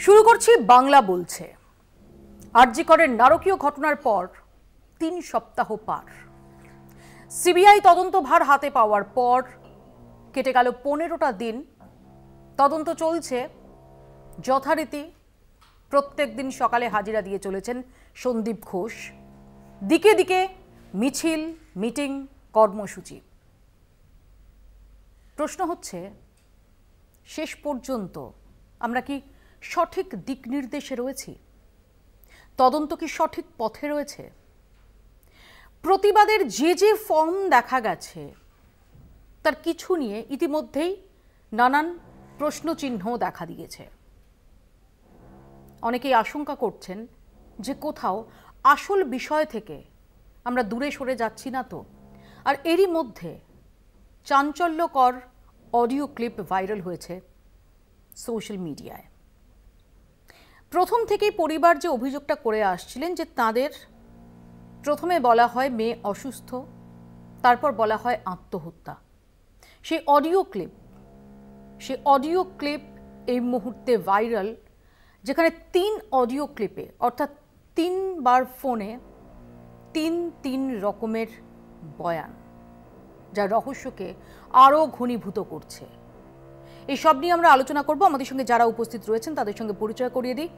শুরু করছি বাংলা বলছে। আরজি করের নারকীয় ঘটনার পর ৩ সপ্তাহ পার। সিবিআই তদন্তভার হাতে পাওয়ার পর কেটে গেল ১৫টা দিন। তদন্ত চলছে যথারীতি। প্রত্যেক দিন সকালে হাজিরা দিয়ে চলেছেন সন্দীপ ঘোষ। দিকে দিকে মিছিল, মিটিং, কর্মসূচি। প্রশ্ন হচ্ছে, শেষ পর্যন্ত আমরা কি সঠিক দিক নির্দেশে রয়েছি? তদন্ত কি সঠিক পথে রয়েছে? প্রতিবাদের যে ফর্ম দেখা গেছে তার কিছু নিয়ে ইতিমধ্যেই নানান প্রশ্নচিহ্ন দেখা দিয়েছে। অনেকেই আশঙ্কা করছেন যে কোথাও আসল বিষয় থেকে আমরা দূরে সরে যাচ্ছি না তো। আর এরই মধ্যে চাঞ্চল্যকর অডিও ক্লিপ ভাইরাল হয়েছে সোশ্যাল মিডিয়ায়। প্রথম থেকেই পরিবার যে অভিযোগটা করে আসছিলেন যে তাদের প্রথমে বলা হয় মেয়ে অসুস্থ, তারপর বলা হয় আত্মহত্যা। সেই অডিও ক্লিপ এই মুহূর্তে ভাইরাল, যেখানে ৩ অডিও ক্লিপে অর্থাৎ ৩বার ফোনে ৩ রকমের বয়ান, যা রহস্যকে আরও ঘনীভূত করছে। এই সব নিয়ে আমরা আলোচনা করব। আমাদের সঙ্গে যারা উপস্থিত রয়েছেন তাদের সঙ্গে পরিচয় করিয়ে দিই।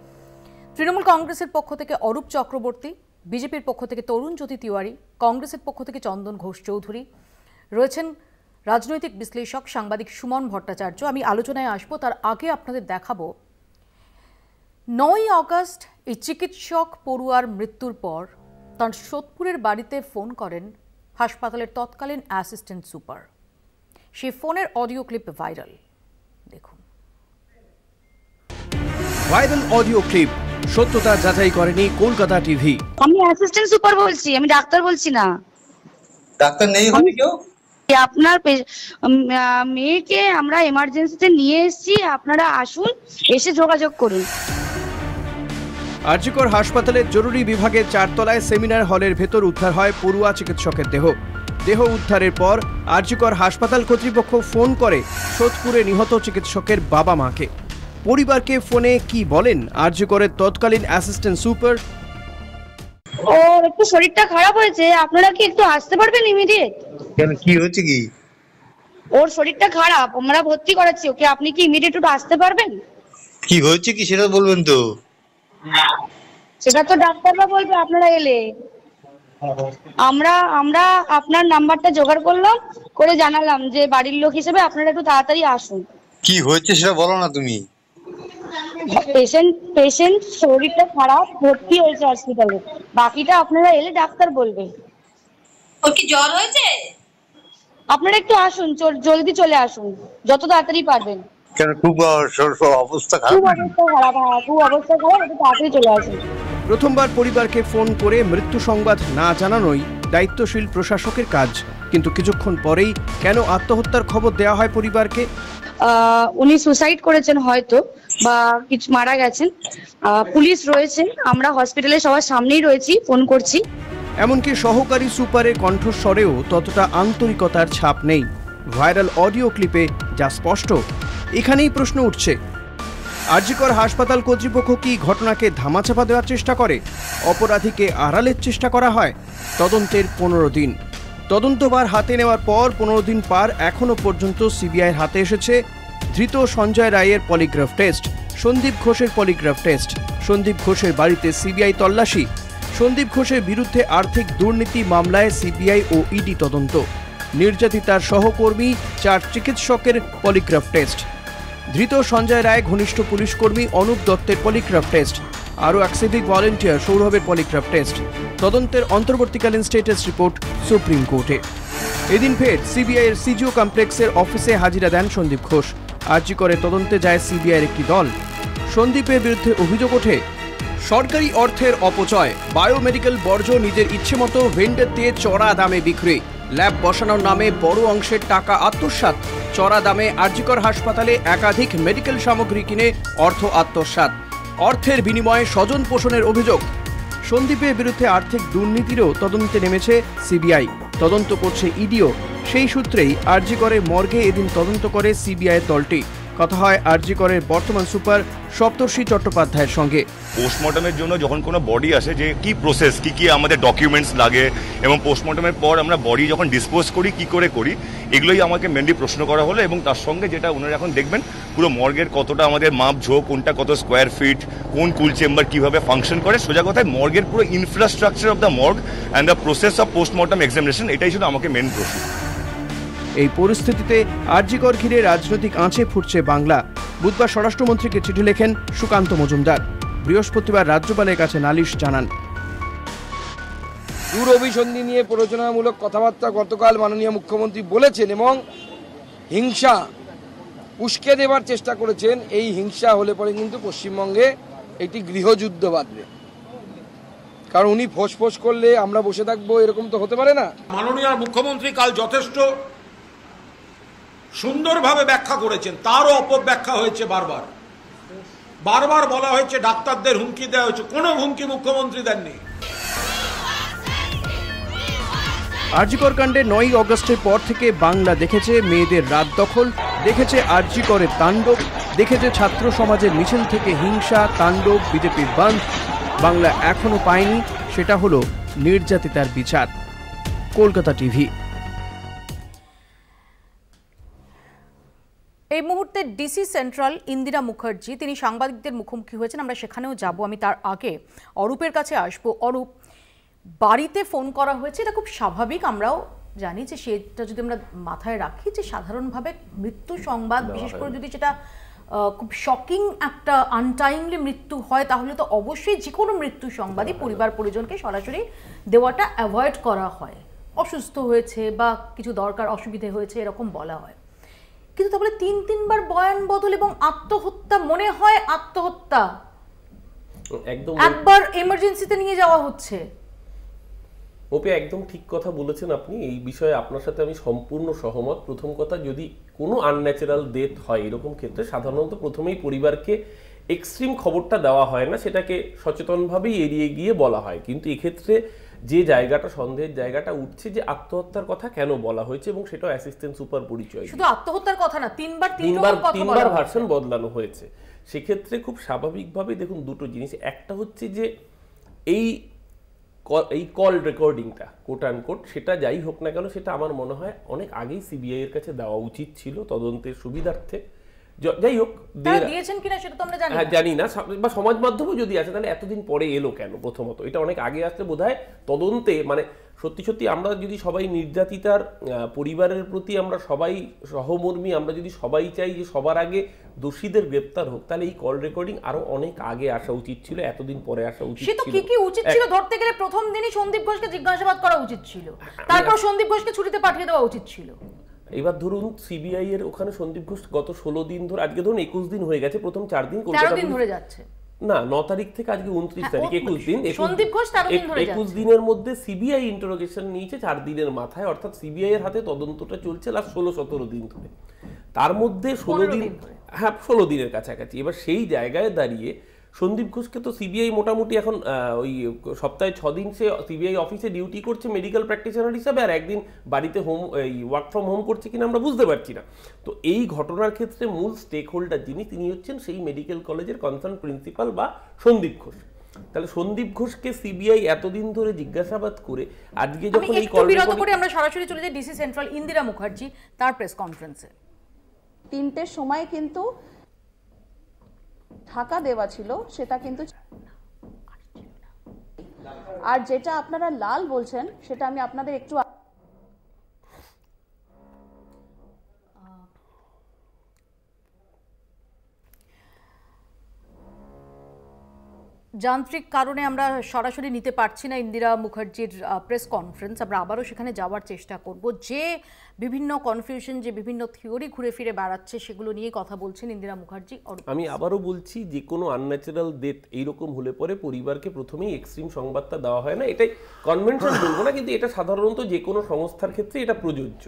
তৃণমূল কংগ্রেসের পক্ষ থেকে অরূপ চক্রবর্তী, বিজেপির পক্ষ থেকে তরুণ জ্যোতি তিওয়ারি, কংগ্রেসের পক্ষ থেকে চন্দন ঘোষ চৌধুরী রয়েছেন, রাজনৈতিক বিশ্লেষক সাংবাদিক সুমন ভট্টাচার্য। আমি আলোচনায় আসবো, তার আগে আপনাদের দেখাবো ৯ আগস্ট এই চিকিৎসক পড়ুয়ার মৃত্যুর পর তাঁর সোদপুরের বাড়িতে ফোন করেন হাসপাতালের তৎকালীন অ্যাসিস্ট্যান্ট সুপার। সেই ফোনের অডিও ক্লিপ ভাইরাল, দেখুন। ভাইরাল অডিও ক্লিপ, সত্যতা যাচাই করেনি কলকাতা টিভি। আমি অ্যাসিস্ট্যান্ট সুপার বলছি, আমি ডাক্তার বলছি না। ডাক্তার নেই হবে কেউ? আপনার মেয়েকে আমরা এমার্জেন্সিতে নিয়ে এসেছি, আপনারা আসুন, এসে যোগাযোগ করুন। আরজিকর হাসপাতালের জরুরি বিভাগের 4 তলায় সেমিনার হলের ভেতর উদ্ধার হয় পড়ুয়া চিকিৎসকের দেহ উদ্ধারের পর আরজিকর হাসপাতাল কর্তৃপক্ষ ফোন করে সোদপুরে নিহত চিকিৎসকের বাবা মাকে। পরিবারকে ফোনে কি বলেন আরজিকরের তৎকালীন অ্যাসিস্ট্যান্ট সুপার? ওর একটু শরীরটা খারাপ হয়েছে, আপনারা কি একটু আসতে পারবেন ইমিডিয়েট? কেন, কি হচ্ছে? কি ওর শরীরটা খারাপ, আমরা ভর্তি করাচ্ছি ওকে, আপনি কি ইমিডিয়েট একটু আসতে পারবেন? কি হচ্ছে কি সেটা বলবেন তো? সেটা তো ডাক্তাররা বলবে আপনারা এলে। আমরা আপনার নাম্বারটা জোগাড় করলাম, করে জানালাম যে বাড়ির লোক হিসেবে আপনারা একটু তাড়াতাড়ি আসুন। কি হচ্ছে সেটা বলো না তুমি। পেশেন্ট শরীরটা খারাপ, ভর্তি হয়েছে হসপিটালে, বাকিটা আপনারা এলে ডাক্তার বলবে। ওর কি জ্বর হয়েছে? আপনারা একটু আসুন, জলদি চলে আসুন, যত তাড়াতাড়ি পারবেন। কেন, খুব অবস্থা খারাপ? খুব অবস্থা খারাপ, একটু তাড়াতাড়ি চলে আসুন। প্রথমবার পরিবারকে ফোন করে মৃত্যু সংবাদ না জানানোই দায়িত্বশীল প্রশাসকের কাজ, কিন্তু কিছুক্ষণ পরেই কেন আত্মহত্যার খবর দেওয়া হয় পরিবারকে? উনি সুসাইড করেছেন হয়তো, বা কিছু মারা গেছেন। পুলিশ রয়েছে, আমরা হসপিটালে সবার সামনেই রয়েছি, ফোন করছি। এমনকি সহকারী সুপারের কণ্ঠস্বরেও ততটা আন্তরিকতার ছাপ নেই ভাইরাল অডিও ক্লিপে, যা স্পষ্ট। এখানেই প্রশ্ন উঠছে, আরজিকর হাসপাতাল কর্তৃপক্ষ কি ঘটনাকে ধামাচাপা দেওয়ার চেষ্টা করে? অপরাধীকে আড়ালের চেষ্টা করা হয়? তদন্তের 15 দিন, তদন্তভার হাতে নেওয়ার পর 15 দিন পার, এখনো পর্যন্ত সিবিআইয়ের হাতে এসেছে ধৃত সঞ্জয় রায়ের পলিগ্রাফ টেস্ট, সন্দীপ ঘোষের পলিগ্রাফ টেস্ট। সন্দীপ ঘোষের বাড়িতে সিবিআই তল্লাশি, সন্দীপ ঘোষের বিরুদ্ধে আর্থিক দুর্নীতি মামলায় সিবিআই ও ইডি তদন্ত, নির্যাতিতার সহকর্মী 4 চিকিৎসকের পলিগ্রাফ টেস্ট, ধৃত সঞ্জয় রায় ঘনিষ্ঠ পুলিশ কর্মী অনুপ দত্তের পলিগ্রাফ টেস্ট, আরও এক সিভিক ভলেন্টিয়ার সৌরভের পলিগ্রাফ টেস্ট। তদন্তের অন্তর্বর্তীকালীন স্ট্যাটাস রিপোর্ট সুপ্রিম কোর্টে। এদিন ফের সিবিআইয়ের সিজিও কমপ্লেক্সের অফিসে হাজিরা দেন সন্দীপ ঘোষ। আরজিকরে তদন্তে যায় সিবিআইয়ের একটি দল। সন্দীপের বিরুদ্ধে অভিযোগ ওঠে সরকারি অর্থের অপচয়, বায়োমেডিক্যাল বর্জ্য নিজের ইচ্ছেমতো ভেন্ডার দিয়ে চড়া দামে বিক্রি, ল্যাব বসানোর নামে বড় অংশের টাকা আত্মসাৎ, চড়া দামে আরজিকর হাসপাতালে একাধিক মেডিকেল সামগ্রী কিনে অর্থ আত্মসাৎ, অর্থের বিনিময়ে স্বজন পোষণের অভিযোগ। সন্দীপের বিরুদ্ধে আর্থিক দুর্নীতিরও তদন্তে নেমেছে সিবিআই, তদন্ত করছে ইডিও। সেই সূত্রেই আরজিকরে মর্গে এদিন তদন্ত করে সিবিআই দলটি। কথা হয় আরজি করের বর্তমান সুপার সপ্তর্ষি চট্টোপাধ্যায়ের সঙ্গে। পোস্টমর্টমের জন্য যখন কোনো বডি আসে যে কি প্রসেস, কি আমাদের ডকুমেন্টস লাগে এবং পোস্টমর্টমের পর আমরা বডি যখন ডিসপোজ করি কি করে করি, এগুলোই আমাকে মেনলি প্রশ্ন করা হলো। এবং তার সঙ্গে যেটা ওনারা এখন দেখবেন পুরো মর্গের কতটা আমাদের মাপ ঝোঁক, কোনটা কত স্কোয়ার ফিট, কোন কুল চেম্বার কিভাবে ফাংশন করে, সোজা কথায় মর্গের পুরো infrastructure of the morgue and the process of post-mortem examination, এটাই শুধু আমাকে মেন প্রশ্ন। এই পরিস্থিতিতে আরজি কর ঘিরে রাজনৈতিক আঁচে ফুটছে বাংলা। বুধবার স্বরাষ্ট্রমন্ত্রীকে চিঠি লেখেন সুকান্ত মজুমদার। বৃহস্পতিবার রাজ্যপালের কাছে নালিশ জানান। দূর অভিসন্ধি নিয়ে প্ররোচনামূলক কথাবার্তা গতকাল মাননীয় মুখ্যমন্ত্রী বলেছেন এবং হিংসা উস্কে দেবার চেষ্টা করেছেন। এই হিংসা হলে পরে কিন্তু পশ্চিমবঙ্গে একটি গৃহযুদ্ধ বাঁধবে, কারণ উনি ফোঁস করলে আমরা বসে থাকবো, এরকম তো হতে পারে না। মাননীয় মুখ্যমন্ত্রী কাল যথেষ্ট সুন্দরভাবে ব্যাখ্যা করেছেন, তারও অপব্যাখ্যা হয়েছে। বারবার বলা হয়েছে ডাক্তারদের হুমকি দেওয়া হয়েছে, কোনো হুমকি মুখ্যমন্ত্রী দেননি। আরজি কর কাণ্ডে 9 অগস্টের পর থেকে বাংলা দেখেছে মেয়েদের রাত দখল, দেখেছে আরজি করের তাণ্ডব, দেখেছে ছাত্র সমাজের মিছিল থেকে হিংসা, তাণ্ডব, বিজেপির বাঁধ। বাংলা এখনো পায়নি, সেটা হলো নির্যাতিতার বিচার। কলকাতা টিভি। এই মুহূর্তে ডিসি সেন্ট্রাল ইন্দিরা মুখার্জি তিনি সাংবাদিকদের মুখোমুখি হয়েছেন, আমরা সেখানেও যাব। আমি তার আগে অরূপের কাছে আসবো। অরূপ, বাড়িতে ফোন করা হয়েছে, এটা খুব স্বাভাবিক, আমরাও জানি যে সেটা যদি আমরা মাথায় রাখি যে সাধারণভাবে মৃত্যু সংবাদ, বিশেষ করে যদি সেটা খুব শকিং একটা আনটাইমলি মৃত্যু হয়, তাহলে তো অবশ্যই যে কোনো মৃত্যু সংবাদই পরিবার পরিজনকে সরাসরি দেওয়াটা অ্যাভয়েড করা হয়। অসুস্থ হয়েছে বা কিছু দরকার অসুবিধে হয়েছে এরকম বলা হয়, কিন্তু তাহলে 3-3বার বয়ান বদল এবং আত্মহত্যা, মনে হয় আত্মহত্যা, একদম একবার এমার্জেন্সিতে নিয়ে যাওয়া হচ্ছে। ওপি একদম ঠিক কথা বলেছেন আপনি, এই বিষয়ে আপনার সাথে আমি সম্পূর্ণ সহমত। প্রথম কথা, যদি কোনো আনন্যাচারাল ডেথ হয় এরকম ক্ষেত্রে সাধারণত প্রথমেই পরিবারকে এক্সট্রিম খবরটা দেওয়া হয় না, সেটাকে সচেতনভাবেই এড়িয়ে গিয়ে বলা হয়। কিন্তু এক্ষেত্রে যে জায়গাটা সন্দেহের জায়গাটা উঠছে যে আত্মহত্যার কথা কেন বলা হয়েছে, এবং সেটাও অ্যাসিস্ট্যান্ট সুপার পরিচয়, শুধু আত্মহত্যার কথা না, তিনবার ভার্সন বদলানো হয়েছে। সেক্ষেত্রে খুব স্বাভাবিকভাবেই দেখুন দুটো জিনিস, একটা হচ্ছে যে এই কল রেকর্ডিংটা কোট অ্যান্ড কোট, সেটা যাই হোক না কেন, সেটা আমার মনে হয় অনেক আগেই সিবিআই এর কাছে দেওয়া উচিত ছিল তদন্তের সুবিধার্থে। যাই হোক, দিয়েছেন কিনা সেটা তো আমরা জানি না, বা সমাজ মাধ্যমে যদি আছে তাহলে এতদিন পরে এলো কেন? প্রথমত এটা অনেক আগে আসলে বোধহয় তদন্তে, মানে সত্যি আমরা যদি সবাই নির্যাতিতার পরিবারের প্রতি আমরা সবাই সহমর্মী, আমরা যদি সবাই চাই যে সবার আগে দোষীদের গ্রেপ্তার হোক, তাহলে এই কল রেকর্ডিং আরো অনেক আগে আসা উচিত ছিল, এতদিন পরে আসা উচিত ছিল। কি উচিত ছিল? ধরতে গেলে প্রথম দিনই সন্দীপ ঘোষকে জিজ্ঞাসাবাদ করা উচিত ছিল, তারপর সন্দীপ ঘোষকে ছুটিতে পাঠিয়ে দেওয়া উচিত ছিল। এবার ধরুন সিবিআই এর ওখানে সন্দীপ ঘোষ গত 16 দিন ধরে, আজকে ধরুন 21 দিন হয়ে গেছে, প্রথম 4 দিন 13 দিন ধরে যাচ্ছে না, 9 তারিখ থেকে আজকে 29 তারিখ, 21 দিন, সন্দীপ ঘোষ 13 দিন ধরে যাচ্ছে। 21 দিনের মধ্যে সিবিআই ইন্টারোগেশন নিয়েছে 4 দিনের মাথায়, অর্থাৎ সিবিআই এর হাতে তদন্তটা চলছে লাস্ট 16-17 দিন ধরে। তার মধ্যে 16 দিন, হ্যাঁ 16 দিনের কাছাকাছি। এবার সেই জায়গায় দাঁড়িয়ে সন্দীপ ঘোষকে তো সিবিআই মোটামুটি এখন ওই সপ্তাহে 6 দিন সে সিবিআই অফিসে ডিউটি করছে মেডিকেল প্র্যাকটিশনার হিসাবে, আর একদিন বাড়িতে ওয়ার্ক ফ্রম হোম করছে কিনা আমরা বুঝতে পারছি না। তো এই ঘটনার ক্ষেত্রে মূল স্টেক হোল্ডার যিনি, তিনি হচ্ছেন সেই মেডিকেল কলেজের কনসার্ন প্রিন্সিপাল বা সন্দীপ ঘোষ। তাহলে সন্দীপ ঘোষকে সিবিআই এতদিন ধরে জিজ্ঞাসাবাদ করে আজকে যখন এই কল বিরত করে আমরা সরাসরি চলে যাই ডিসি সেন্ট্রাল ইন্দিরা মুখার্জি তার প্রেস কনফারেন্সে। 3টের সময় কিন্তু ঢাকা দেওয়া ছিল, সেটা কিন্তু, আর যেটা আপনারা লাল বলছেন সেটা আমি আপনাদের একটু যান্ত্রিক কারণে আমরা সরাসরি নিতে পারছি না ইন্দিরা মুখার্জির প্রেস কনফারেন্স। আমরা আবারও সেখানে যাওয়ার চেষ্টা করব। যে বিভিন্ন কনফিউশন, যে বিভিন্ন থিওরি ঘুরে ফিরে বেড়াচ্ছে, সেগুলো নিয়ে কথা বলছেন ইন্দিরা মুখার্জি। আমি আবারও বলছি, যে কোনো আনন্যাচারাল ডেথ এইরকম হলে পরে পরিবারকে প্রথমেই এক্সট্রিম সংবাদটা দেওয়া হয় না, এটাই কনভেনশন বলবো না, কিন্তু এটা সাধারণত যে কোনো সংস্থার ক্ষেত্রে এটা প্রযোজ্য।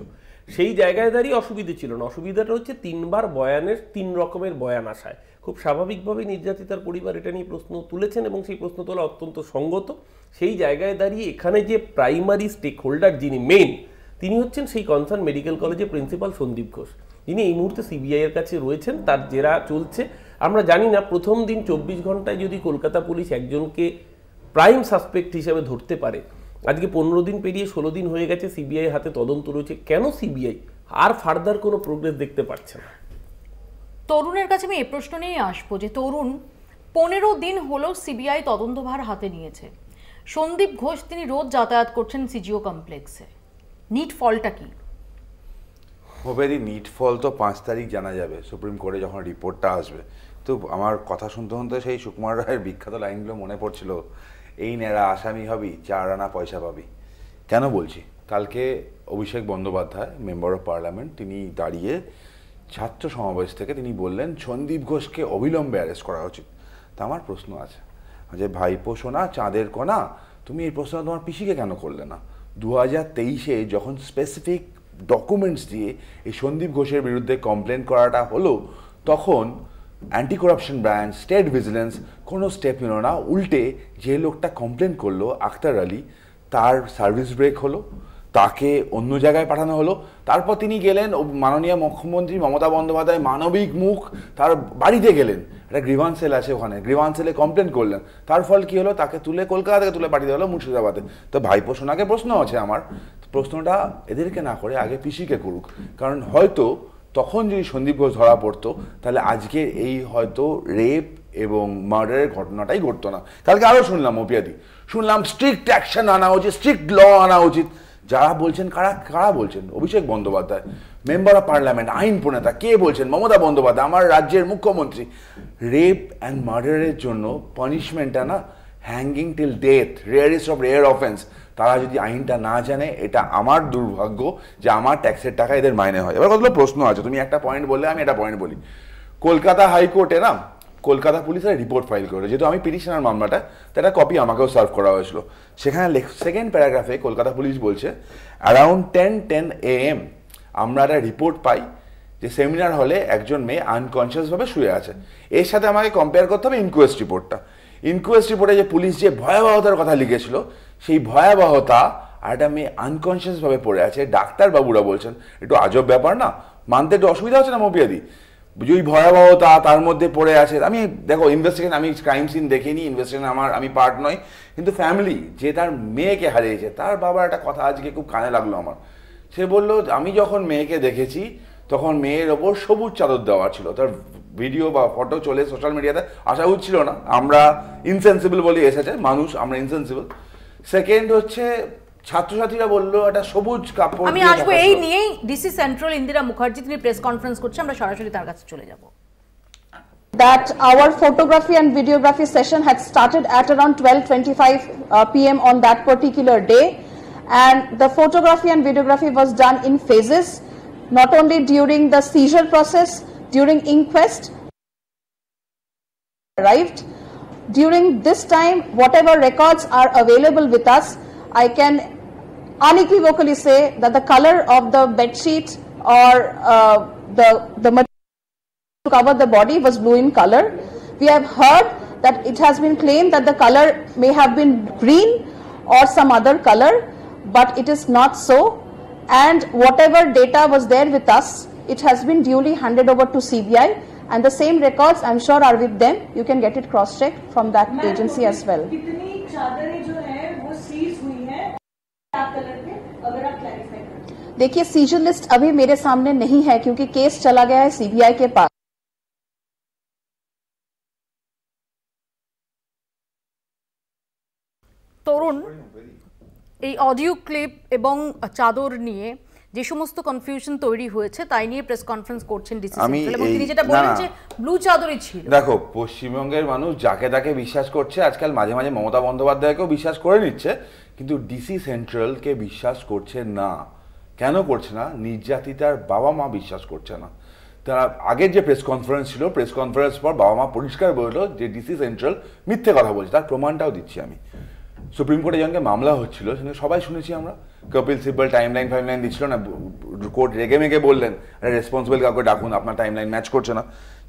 সেই জায়গায় দাঁড়িয়ে অসুবিধে ছিল না। অসুবিধাটা হচ্ছে 3বার বয়ানের 3 রকমের বয়ান আসায়। খুব স্বাভাবিকভাবে নির্যাতিতার পরিবার এটা নিয়ে প্রশ্ন তুলেছেন এবং সেই প্রশ্ন তোলা অত্যন্ত সঙ্গত। সেই জায়গায় দাঁড়িয়ে এখানে যে প্রাইমারি স্টেক হোল্ডার যিনি মেইন, তিনি হচ্ছেন সেই কনসার্ন মেডিকেল কলেজের প্রিন্সিপাল সন্দীপ ঘোষ। যিনি এই মুহূর্তে সিবিআই এর কাছে রয়েছেন, তার জেরা চলছে। আমরা জানি না প্রথম দিন 24 ঘন্টায় যদি কলকাতা পুলিশ একজনকে প্রাইম সাসপেক্ট হিসেবে ধরতে পারে, আজকে 15 দিন পেরিয়ে 16 দিন হয়ে গেছে, সিবিআই হাতে তদন্ত রয়েছে, কেন সিবিআই আর ফার্দার কোনো প্রোগ্রেস দেখতে পাচ্ছে না? তরুণের কাছে আমি এই প্রশ্ন নিয়ে আসবো যে তরুণ 15 দিন হলো সিবিআই তদন্তভার হাতে নিয়েছে। সন্দীপ ঘোষ তিনি রোজ যাতায়াত করছেন সিজিও কমপ্লেক্সে, নিট ফলটা কি? ওবেরি নিট ফল তো 5 তারিখ জানা যাবে, সুপ্রিম কোর্টে যখন রিপোর্টটা আসবে। তো আমার কথা শুনতে শুনতে সেই সুকুমার রায়ের বিখ্যাত লাইনগুলো মনে পড়ছিল, এই নেড়া আসামি হবি 4 আনা পয়সা পাবি। কেন বলছি, কালকে Abhishek Bandyopadhyay member of parliament তিনি দাঁড়িয়ে ছাত্র সমাবেশ থেকে তিনি বললেন সন্দীপ ঘোষকে অবিলম্বে অ্যারেস্ট করা উচিত। তা আমার প্রশ্ন আছে যে ভাইপো সোনা চাঁদের কোনা, তুমি এই প্রশ্ন তোমার পিসিকে কেন করলে না? 2023-এ যখন স্পেসিফিক ডকুমেন্টস দিয়ে এই সন্দীপ ঘোষের বিরুদ্ধে কমপ্লেন করাটা হলো, তখন anti corruption branch, state vigilance কোনো স্টেপ নিল না। উল্টে যে লোকটা কমপ্লেন করলো আখতার আলী, তার সার্ভিস ব্রেক হলো, তাকে অন্য জায়গায় পাঠানো হলো। তারপর তিনি গেলেন মাননীয় মুখ্যমন্ত্রী মমতা বন্দ্যোপাধ্যায় মানবিক মুখ, তার বাড়িতে গেলেন, একটা গ্রিভান্স সেল আছে ওখানে, গ্রিভান্স সেলে কমপ্লেন করলেন। তার ফল কি হলো, তাকে তুলে কলকাতা থেকে তুলে পাঠিয়ে হলো মুর্শিদাবাদে। তো ভাইপো সোনাকে প্রশ্ন আছে আমার, প্রশ্নটা এদেরকে না করে আগে পিসিকে করুক। কারণ হয়তো তখন যদি সন্দীপ ঘোষ ধরা পড়তো, তাহলে আজকে এই হয়তো রেপ এবং মার্ডারের ঘটনাটাই ঘটতো না। কালকে আরও শুনলাম ওপিয়াদি, শুনলাম স্ট্রিক্ট অ্যাকশন আনা উচিত, স্ট্রিক্ট ল আনা উচিত। যারা বলছেন কারা বলছেন? Abhishek Bandyopadhyay member of parliament, আইন প্রণেতা। কে বলছেন? মমতা বন্দ্যোপাধ্যায়, আমার রাজ্যের মুখ্যমন্ত্রী। রেপ অ্যান্ড মার্ডারের জন্য পানিশমেন্টটা না hanging till death, rarest of rare offence. তারা যদি আইনটা না জানে, এটা আমার দুর্ভাগ্য যে আমার ট্যাক্সের টাকা এদের মাইনে হয়। এবার কতগুলো প্রশ্ন আছে, তুমি একটা পয়েন্ট বললে আমি একটা পয়েন্ট বলি। কলকাতা হাইকোর্টে না কলকাতা পুলিশের রিপোর্ট ফাইল করে, যেহেতু আমি পিটিশনার মামলাটা, তো একটা কপি আমাকেও সার্ভ করা হয়েছিল। সেখানে সেকেন্ড প্যারাগ্রাফে কলকাতা পুলিশ বলছে অ্যারাউন্ড 10 AM আমরা একটা রিপোর্ট পাই যে সেমিনার হলে একজন মেয়ে আনকনসিয়াসভাবে শুয়ে আছে। এর সাথে আমাকে কম্পেয়ার করতে হবে ইনকোয়েস্ট রিপোর্টটা। ইনকোয়েস্ট রিপোর্টে যে পুলিশ যে ভয়াবহতার কথা লিখেছিল, সেই ভয়াবহতা আর একটা মেয়ে আনকনসিয়াসভাবে পড়ে আছে, ডাক্তারবাবুরা বলছেন একটু আজব ব্যাপার না, মানতে একটু অসুবিধা হচ্ছে না মপিয়াদি? ওই ভয়াবহতা তার মধ্যে পড়ে আছে। আমি দেখো ইনভেস্টিগেশন, আমি ক্রাইম সিন দেখিনি, ইনভেস্টিগেশন আমি পার্ট নয়, কিন্তু ফ্যামিলি যে তার মেয়েকে হারিয়েছে, তার বাবার একটা কথা আজকে খুব কানে লাগলো আমার। সে বলল আমি যখন মেয়েকে দেখেছি তখন মেয়ের ওপর সবুজ চাদর দেওয়া ছিল। তার ভিডিও বা ফটো চলে সোশ্যাল মিডিয়াতে, আসা উচিত ছিল না, আমরা ইনসেন্সিবল বলে এসেছে মানুষ, আমরা ইনসেন্সিবল। সেকেন্ড হচ্ছে ছাত্রছাত্রীরা বললো একটা সবুজ কাপড়। আমি আসবো এই নিয়েই। ডিসি সেন্ট্রাল ইন্দিরা মুখার্জি তিনি প্রেস কনফারেন্স করছে, আমরা সরাসরি তার কাছে চলে যাব। That our photography and videography session had started at around 12:25 p.m. on that particular day, and the photography and videography was done in phases, not only during the seizure process, during inquest arrived. During this time, whatever records are available with us, I can unequivocally say that the color of the bedsheet or the material to cover the body was blue in color. We have heard that it has been claimed that the color may have been green or some other color, but it is not so. And whatever data was there with us, it has been duly handed over to CBI, and the same records I'm sure are with them. You can get it cross-checked from that agency as well. देखिए seizure list अभी मेरे सामने नहीं है क्योंकि case चला गया है सीबीआई के पास। তরুণ, এই অডিও ক্লিপ এবং চাদর নিয়ে যে সমস্ত কনফিউশন তৈরি হয়েছে তাই নিয়ে প্রেস কনফারেন্স করছেন ডিসি সেন্ট্রাল, এবং তিনি যেটা বলেন যে ব্লু চাদরই ছিল। দেখো পশ্চিমবঙ্গের মানুষ যাকে তাকে বিশ্বাস করছে, আজকাল মাঝে মাঝে মমতা বন্দ্যোপাধ্যায়কেও বিশ্বাস করে নিচ্ছে, কিন্তু ডিসি সেন্ট্রালকে বিশ্বাস করছে না। কেন করছে না? নির্যাতিতার বাবা মা বিশ্বাস করছে না। তারা আগের যে প্রেস কনফারেন্স ছিল, প্রেস কনফারেন্স পর বাবা মা পরিষ্কার বলল যে ডিসি সেন্ট্রাল মিথ্যে কথা বলছে। তার প্রমাণটাও দিচ্ছি আমি। সুপ্রিম কোর্টে যখন মামলা হচ্ছিল সেখানে সবাই শুনেছি আমরা, কপিল সিব্বল টাইমলাইন দিচ্ছিল না, কোর্ট রেগে মেগে বললেন রেসপন্সিবল কাউকে ডাকুন, আপনার টাইমলাইন ম্যাচ করছে না।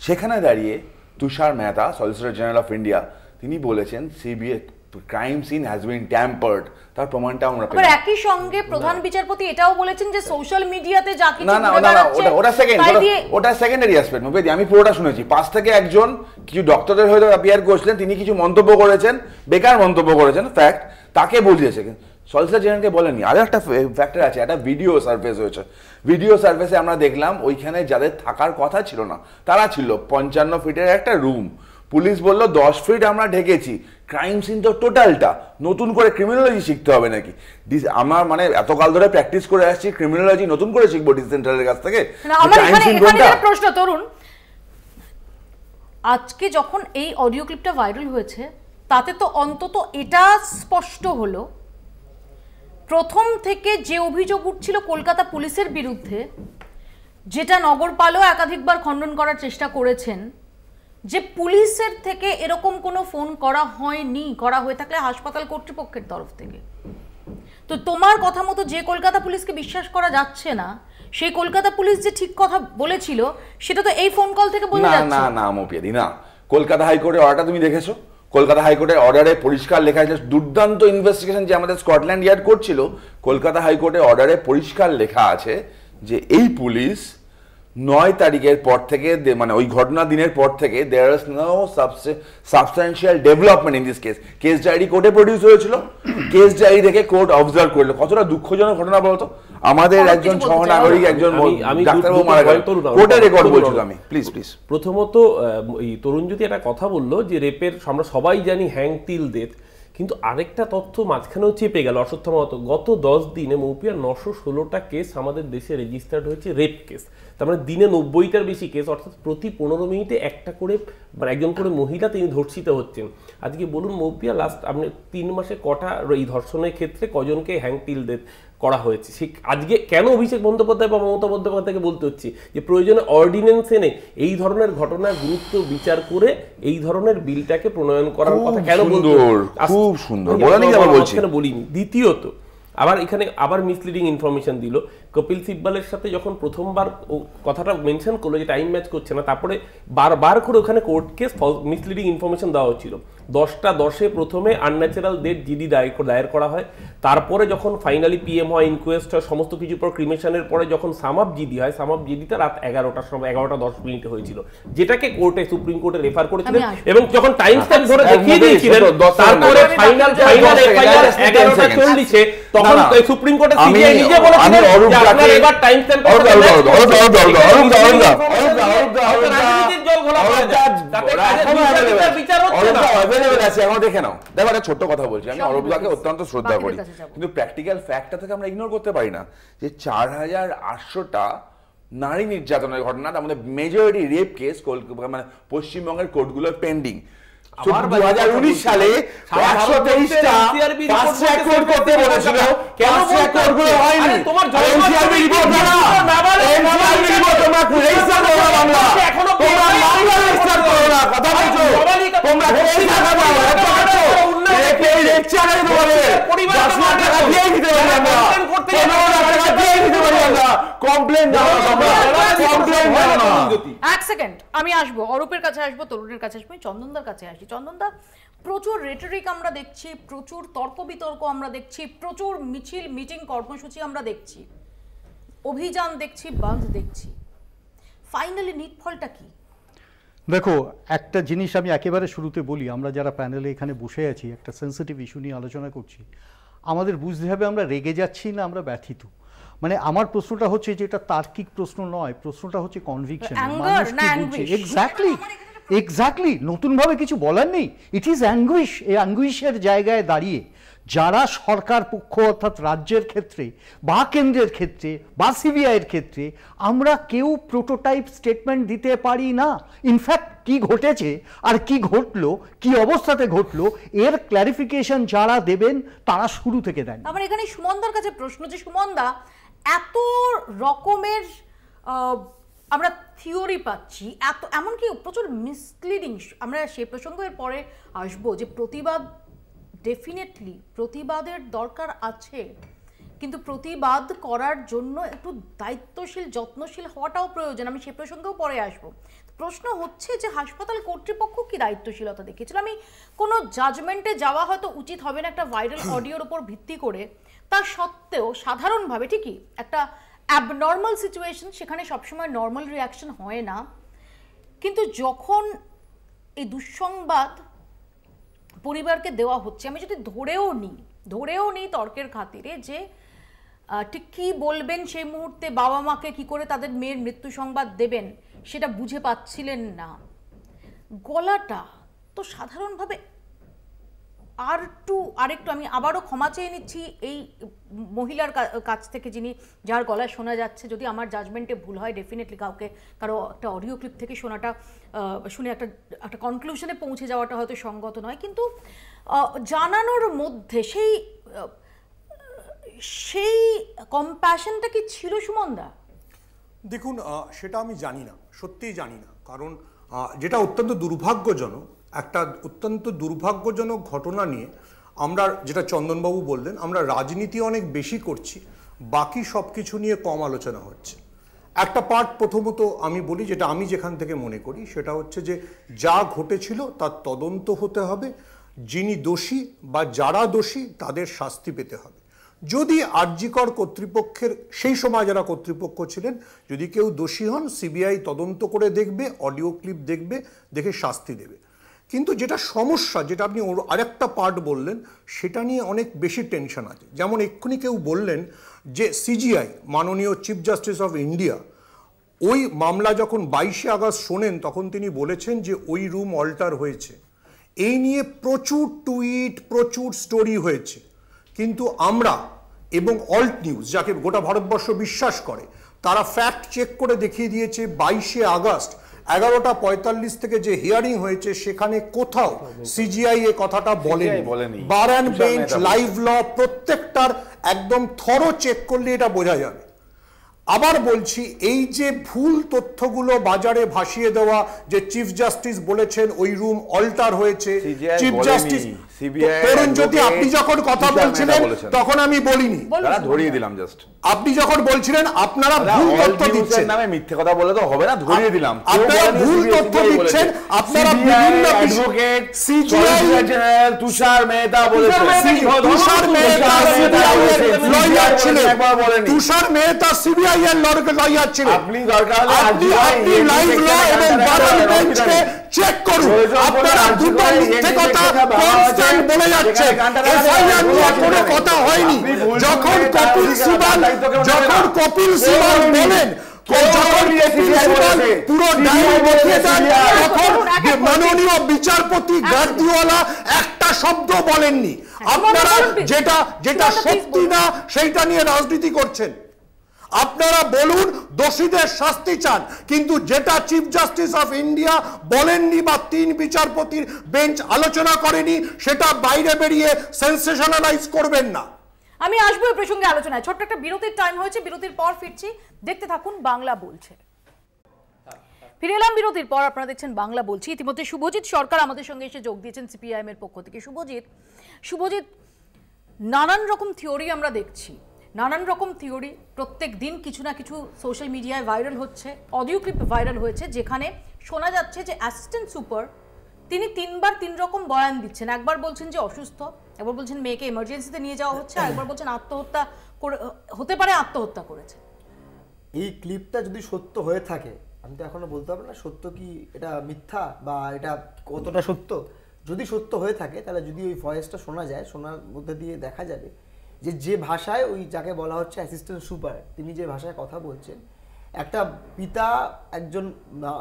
সেখানে দাঁড়িয়ে Tushar Mehta, solicitor general of India, তিনি বলেছেন crime scene has been tampered, তার প্রমাণটা আমরা আবার একই সঙ্গে প্রধান বিচারপতি এটাও বলেছেন যে সোশ্যাল মিডিয়াতে যা কিছু না না না ওটা সেকেন্ডারি অ্যাসপেক্ট। মুভেদি আমি পুরোটা শুনেছি, পাশ থেকে একজন কিছু ডক্টরদের হয়তো অ্যাপিয়ার করছিলেন, তিনি কিছু মন্তব্য করেছেন, বেকার মন্তব্য করেছেন, ফ্যাক্ট তাকে বুঝিয়েছে, সলিসিটর জেনারেলকে বলেনি। আরো একটা ফ্যাক্টর আছে, একটা ভিডিও সার্ফেস হয়েছে, ভিডিও সার্ফেসে আমরা দেখলাম ওইখানে যাদের থাকার কথা ছিল না তারা ছিল 55 ফিটের একটা রুম, পুলিশ বললো 10 ফিট আমরা ঢেকেছি। ক্রাইম সিন তো টোটালটা, নতুন করে ক্রিমিনোলজি শিখতে হবে নাকি? আমার মানে এতকাল ধরে প্র্যাকটিস করে আসছি, ক্রিমিনোলজি নতুন করে শিখবো ডিসি সেন্টারের কাছ থেকে? প্রশ্ন তরুণ, আজকে যখন এই অডিও ক্লিপটা ভাইরাল হয়েছে তাতে তো অন্তত এটা স্পষ্ট হলো, প্রথম থেকে যে অভিযোগ উঠছিল কলকাতা পুলিশের বিরুদ্ধে, যেটা নগরপালও একাধিকবার খণ্ডন করার চেষ্টা করেছেন, যে পুলিশের থেকে এরকম কোনো ফোন করা হয়নি, করা হয়ে থাকলে হাসপাতাল কর্তৃপক্ষের তরফ থেকে। তো তোমার কথা মতো যে কলকাতা পুলিশকে বিশ্বাস করা যাচ্ছে না, সেই কলকাতা পুলিশ যে ঠিক কথা বলেছিল সেটা তো এই ফোন কল থেকে বোঝা যাচ্ছে। না না মোপিয়াদি না, কলকাতা হাইকোর্টের অর্ডারটা তুমি দেখেছো? কলকাতা হাইকোর্টের অর্ডারে পরিষ্কার লেখা আছে, দুর্দান্ত ইনভেস্টিগেশন যে আমাদের স্কটল্যান্ড ইয়ার্ড করছিল, কলকাতা হাইকোর্টের অর্ডারে পরিষ্কার লেখা আছে যে এই পুলিশ 9 তারিখের পর থেকে, মানে ওই ঘটনা দিনের পর থেকে there is no substantial development in this case. Case diary কোর্টে প্রডিউস হয়েছিল, কেস ডায়েরি দেখে কোর্ট অবজার্ভ করলো। কতটা দুঃখজনক ঘটনা বলতো, আমাদের একজন সহনাগরিক, একজন ডাক্তারবাবু মারা গেল, কোর্টে রেকর্ড বলছিল। আমি প্লিজ প্রথমত এই তরুণ যদি একটা কথা বললো যে রেপের আমরা সবাই জানি হ্যাং টিল ডেথ, কিন্তু আরেকটা তথ্য মাঝখানেও চেপে গেল অশ্বত্থামা। গত 10 দিনে মৌপিয়ার 916টা কেস আমাদের দেশে রেজিস্টার্ড হয়েছে রেপ কেস। তার মানে দিনে 90টার বেশি কেস, অর্থাৎ প্রতি 15 মিনিটে একটা করে, মানে একজন করে মহিলা তিনি ধর্ষিত হচ্ছেন। আজকে বলুন মৌপিয়া লাস্ট আপনি 3 মাসে কটা এই ধর্ষণের ক্ষেত্রে কজনকে হ্যাং টিল ডেথ করা হয়েছে? সে আজকে কেন অভিষেক বন্দ্যোপাধ্যায় বা মমতা বন্দ্যোপাধ্যায়কে বলতে হচ্ছে যে প্রয়োজনে অর্ডিন্যান্স এনে এই ধরনের ঘটনার গুরুত্ব বিচার করে এই ধরনের বিলটাকে প্রণয়ন করার কথা কেন বলতে? খুব সুন্দর বলিনি। দ্বিতীয়ত আবার এখানে আবার মিসলিডিং ইনফরমেশন দিল। কপিল সিব্বালের সাথে যখন প্রথমবার কথাটা মেনশন করলো যে টাইম ম্যাচ করছে না, তারপরে বারবার করে ওখানে কোর্ট কেস মিসলিডিং ইনফরমেশন দেওয়া হচ্ছিল। 10:10 প্রথমে আনন্যাচারাল ডেথ জিডি দায়ের করা হয়, তারপরে যখন ফাইনালি পিএম হয়, ইনকোয়েস্ট হয়, সমস্ত কিছুর পর ক্রিমেশনের পরে যখন সাম আপ জিডি হয়, সাম আপ জিডিতে রাত 11টার সময় 11:10 হয়েছিল, যেটাকে কোর্টে সুপ্রিম কোর্টে রেফার করেছিলেন এবং যখন টাইম স্ট্যাম্প ধরে দেখিয়ে দিয়েছিলেন, তারপরে ফাইনাল এফআইআর 11:40 তখন সুপ্রিম কোর্টে সিবিআই নিজে বলেছিলেন যে আপনারা এবার টাইম স্ট্যাম্প দেখে নাও। দেখো একটা ছোট্ট কথা বলছি, আমি অরূপদাকে অত্যন্ত শ্রদ্ধা করি, কিন্তু প্র্যাকটিক্যাল ফ্যাক্টটা থেকে আমরা ইগনোর করতে পারি না যে 4800টা নারী নির্যাতনের ঘটনা, তার মধ্যে মেজরিটি রেপ কেস মানে পশ্চিমবঙ্গের কোর্টগুলো পেন্ডিং। 2019 সালে 123টা ফাস্ট ট্র্যাক কোর্ট করতে বলেছিল, ফাস্ট ট্র্যাক কোর্টগুলো হয়নি। তোমার এনসিআরবি রিপোর্ট না, এনসিআরবি রিপোর্ট তোমরা রেজিস্টার করো না, বাংলা তোমরা বাংলা রেজিস্টার করো না, কথা বলছো তোমরা এই টাকা দাও, এত আছো এই লেকচারে বলে 10 লাখ টাকা দিয়ে দিতে পারি আমরা, 15 লাখ টাকা দিয়ে দিতে পারি আমরা, কমপ্লেইন দাও তোমরা, কমপ্লেইন দাও না। এক সেকেন্ড, আমি আসবো অরূপের কাছে, আসবো তরুণের কাছে, আসবো চন্দনদার কাছে আসি। চন্দনদা, প্রচুর রেটরিক আমরা দেখছি, প্রচুর তর্ক বিতর্ক আমরা দেখছি, প্রচুর মিছিল মিটিং কর্মসূচি আমরা দেখছি, অভিযান দেখছি, বন্ধ দেখছি, ফাইনালি নিটফলটা কি? দেখো, একটা জিনিস আমি একেবারে শুরুতে বলি, আমরা যারা প্যানেলে এখানে বসে আছি একটা সেন্সিটিভ ইস্যু নিয়ে আলোচনা করছি, আমাদের বুঝতে হবে আমরা রেগে যাচ্ছি না আমরা ব্যথিত। মানে আমার প্রশ্নটা হচ্ছে যে এটা তার্কিক প্রশ্ন নয়, প্রশ্নটা হচ্ছে কনভিকশন। এক্স্যাক্টলি নতুনভাবে কিছু বলার নেই, ইট ইজ অ্যাঙ্গুইশ। এই অ্যাঙ্গুইশের জায়গায় দাঁড়িয়ে যারা সরকার পক্ষ অর্থাৎ রাজ্যের ক্ষেত্রে বা কেন্দ্রের ক্ষেত্রে বা সিবিআইয়ের ক্ষেত্রে আমরা কেউ প্রোটোটাইপ স্টেটমেন্ট দিতে পারি না। ইনফ্যাক্ট কি ঘটেছে আর কি ঘটলো, কি অবস্থাতে ঘটলো, এর ক্ল্যারিফিকেশন যারা দেবেন তারা শুরু থেকে দেন। আমার এখানে সুমনদার কাছে প্রশ্ন, যে সুমনদা এত রকমের আমরা থিওরি পাচ্ছি, এমনকি প্রচুর মিসলিডিং, আমরা সেই প্রসঙ্গের পরে আসবো যে প্রতিবাদ, ডেফিনেটলি প্রতিবাদের দরকার আছে, কিন্তু প্রতিবাদ করার জন্য একটু দায়িত্বশীল যত্নশীল হওয়াটাও প্রয়োজন, আমি সে প্রসঙ্গেও পরে আসবো। প্রশ্ন হচ্ছে যে হাসপাতাল কর্তৃপক্ষ কি দায়িত্বশীলতা দেখিয়েছিল। আমি কোনো জাজমেন্টে যাওয়া হয়তো উচিত হবে না একটা ভাইরাল অডিওর উপর ভিত্তি করে, তা সত্ত্বেও সাধারণভাবে ঠিকই একটা অ্যাবনর্মাল সিচুয়েশন, সেখানে সবসময় নর্মাল রিয়াকশন হয় না, কিন্তু যখন এই দুঃসংবাদ পরিবারকে দেওয়া হচ্ছে, আমি যদি ধরেও নিই তর্কের খাতিরে যে ঠিক কী বলবেন সেই মুহূর্তে, বাবা মাকে কি করে তাদের মেয়ের মৃত্যু সংবাদ দেবেন সেটা বুঝে পাচ্ছিলেন না, গলাটা তো সাধারণভাবে আরেকটু আমি আবারও ক্ষমা চেয়ে নিচ্ছি এই মহিলার কাছ থেকে যার গলায় শোনা যাচ্ছে, যদি আমার জাজমেন্টে ভুল হয়, ডেফিনেটলি কারো একটা অডিও ক্লিপ থেকে শুনে একটা কনক্লুশনে পৌঁছে যাওয়াটা হয়তো সঙ্গত নয়, কিন্তু জানানোর মধ্যে সেই কম্প্যাশনটা কি ছিল সুমনদা? দেখুন, সেটা আমি জানি না, সত্যিই জানি না, কারণ যেটা অত্যন্ত দুর্ভাগ্যজনক, একটা অত্যন্ত দুর্ভাগ্যজনক ঘটনা নিয়ে আমরা, যেটা চন্দনবাবু বললেন, আমরা রাজনীতি অনেক বেশি করছি, বাকি সব কিছু নিয়ে কম আলোচনা হচ্ছে। একটা পার্ট প্রথমত আমি বলি, যেটা আমি যেখান থেকে মনে করি, সেটা হচ্ছে যে যা ঘটেছিল তার তদন্ত হতে হবে, যিনি দোষী বা যারা দোষী তাদের শাস্তি পেতে হবে। যদি আরজিকর কর্তৃপক্ষের, সেই সময় যারা কর্তৃপক্ষ ছিলেন, যদি কেউ দোষী হন, সিবিআই তদন্ত করে দেখবে, অডিও ক্লিপ দেখবে, দেখে শাস্তি দেবে। কিন্তু যেটা সমস্যা, যেটা আপনি আরেকটা পার্ট বললেন, সেটা নিয়ে অনেক বেশি টেনশন আছে। যেমন এক্ষুনি কেউ বললেন যে সিজিআই, মাননীয় চিফ জাস্টিস অফ ইন্ডিয়া, ওই মামলা যখন 22শে আগস্ট শোনেন, তখন তিনি বলেছেন যে ওই রুম অল্টার হয়েছে। এই নিয়ে প্রচুর টুইট, প্রচুর স্টোরি হয়েছে, কিন্তু আমরা এবং অল্ট নিউজ, যাকে গোটা ভারতবর্ষ বিশ্বাস করে, তারা ফ্যাক্ট চেক করে দেখিয়ে দিয়েছে 22শে আগস্ট 11:45 থেকে যে হিয়ারিং হয়েছে, সেখানে কোথাও সিজিআই এ কথাটা বলেনি। বার অ্যান্ড বেঞ্চ, লাইভ ল, প্রত্যেকটার একদম থরো চেক করলে এটা বোঝা যাবে। আবার বলছি, এই যে ভুল তথ্যগুলো বাজারে ভাসিয়ে দেওয়া, যে চিফ জাস্টিস বলেছেন ওই রুম অল্টার হয়েছে, চিফ জাস্টিস তরুণ জ্যোতি, আপনি যখন কথা বলছিলেন তখন আমি বলিনি, ধরিয়ে দিলাম জাস্ট। আপনি যখন বলছিলেন আপনারা ভুল তথ্য দিচ্ছেন, নামে মিথ্যে কথা বলে তো হবে না, ধরিয়ে দিলাম। আপনারা ভুল তথ্য দিচ্ছেন, আপনারা বিভিন্ন অ্যাডভোকেট সিজিআই জেনারেল তুষার মেহতা বলেছেন, তুষার মেহতা সিবিআই এর লয়ার ছিলেন, তুষার মেহতা সিবিআই এর লয়ার ছিলেন। আপনি দরকার হলে আপনি লাইভ ল এবং বারণ বেঞ্চকে চেক করুন। আপনারা দুটো মিথ্যে কথা কনস্ট্যান্ট বলে যাচ্ছেন, এফআইআর নিয়ে কোনো কথা হয়নি। যখন কপিল সিবাল বলেন, পুরো ডায়রি দেখিয়ে দেন, তখন মাননীয় বিচারপতি গার্দিওয়ালা একটা শব্দ বলেননি। আপনারা যেটা সত্যি না সেইটা নিয়ে রাজনীতি করছেন। আপনারা বলুন দোষীদের শাস্তি চান, কিন্তু যেটা চিফ জাস্টিস অফ ইন্ডিয়া বলেননি বা 3 বিচারপতির বেঞ্চ আলোচনা করেনি, সেটা বাইরে বেরিয়ে সেন্সেশনালাইজ করবেন না। আমি আসবো এই প্রসঙ্গে আলোচনায়। ছোট্ট একটা বিরতির টাইম হয়েছে, বিরতির পর ফিরছি। দেখতে থাকুন বাংলা বলছে। ফিরে এলাম বিরতির পর, আপনারা দেখছেন বাংলা বলছি। ইতিমধ্যে শুভজিৎ সরকার আমাদের সঙ্গে এসে যোগ দিয়েছেন সিপিআইএম এর পক্ষ থেকে। শুভজিৎ, নানান রকম থিওরি আমরা দেখছি, নানান রকম থিওরি প্রত্যেক দিন কিছু না কিছু সোশ্যাল মিডিয়ায় ভাইরাল হচ্ছে। অডিও ক্লিপ ভাইরাল হয়েছে যেখানে শোনা যাচ্ছে যে অ্যাসিস্ট্যান্ট সুপার তিনি 3বার 3 রকম বয়ান দিচ্ছেন। একবার বলছেন যে অসুস্থ, একবার বলছেন মেয়েকে এমার্জেন্সিতে নিয়ে যাওয়া হচ্ছে, একবার বলছেন আত্মহত্যা হতে পারে, আত্মহত্যা করেছে। এই ক্লিপটা যদি সত্য হয়ে থাকে, আমি তো এখনো বলতে পারবো না সত্য কি এটা মিথ্যা বা এটা কতটা সত্য। যদি সত্য হয়ে থাকে, তাহলে যদি ওই ভয়েসটা শোনা যায়, শোনার মধ্যে দিয়ে দেখা যাবে যে ভাষায় ওই যাকে বলা হচ্ছে অ্যাসিস্ট্যান্ট সুপার, তিনি যে ভাষায় কথা বলছেন, একটা পিতা একজন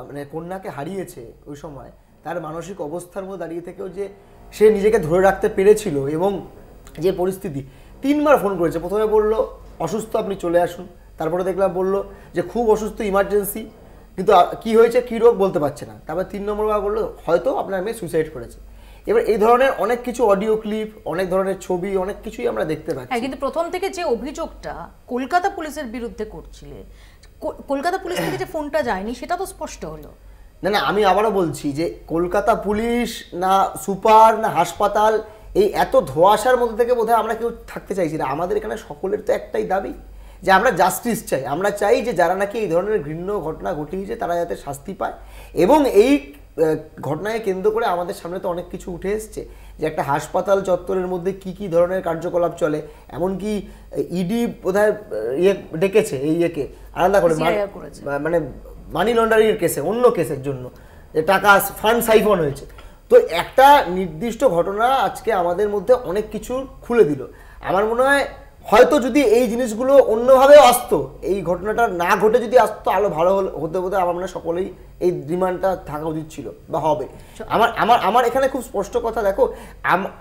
মানে কন্যাকে হারিয়েছে, ওই সময় তার মানসিক অবস্থার মধ্যে দাঁড়িয়ে থেকেও যে সে নিজেকে ধরে রাখতে পেরেছিল, এবং যে পরিস্থিতি 3বার ফোন করেছে। প্রথমে বললো অসুস্থ, আপনি চলে আসুন, তারপরে দেখলাম বললো যে খুব অসুস্থ, ইমার্জেন্সি, কিন্তু কি হয়েছে কী রোগ বলতে পারছে না। তারপর 3 নম্বর বার বললো হয়তো আপনার মেয়ে সুইসাইড করেছে। এবার এই ধরনের অনেক কিছু অডিও ক্লিপ, অনেক ধরনের ছবি, অনেক কিছুই আমরা দেখতে পাচ্ছি। কিন্তু প্রথম থেকে যে অভিযোগটা কলকাতা পুলিশের বিরুদ্ধে করছিলে, কলকাতা পুলিশ থেকে যে ফোনটা যায়নি সেটা তো স্পষ্ট হলো। না, আমি আবারও বলছি যে কলকাতা পুলিশ না সুপার না হাসপাতাল, এই এত ধোঁয়াশার মধ্যে থেকে বোধহয় আমরা কেউ থাকতে চাইছি না। আমাদের এখানে সকলের তো একটাই দাবি যে আমরা জাস্টিস চাই, আমরা চাই যে যারা নাকি এই ধরনের ঘৃণ্য ঘটনা ঘটিয়েছে তারা যাতে শাস্তি পায়। এবং এই ঘটনাকে কেন্দ্র করে আমাদের সামনে তো অনেক কিছু উঠে এসছে, যে একটা হাসপাতাল চত্বরের মধ্যে কি কি ধরনের কার্যকলাপ চলে, এমনকি ইডি বোধহয় ডেকেছে এই আলাদা করে, মানে মানি লন্ডারিং এর কেসে, অন্য কেসের জন্য যে টাকা ফান্ড সাইফন হয়েছে। তো একটা নির্দিষ্ট ঘটনা আজকে আমাদের মধ্যে অনেক কিছু খুলে দিল। আমার মনে হয় হয়তো যদি এই জিনিসগুলো অন্যভাবে আসতো, এই ঘটনাটা না ঘটে যদি আসতো, আলো ভালো হতে হতে আমার মনে হয় সকলেই এই ডিমান্ডটা থাকা উচিত ছিল বা হবে। আমার এখানে খুব স্পষ্ট কথা, দেখো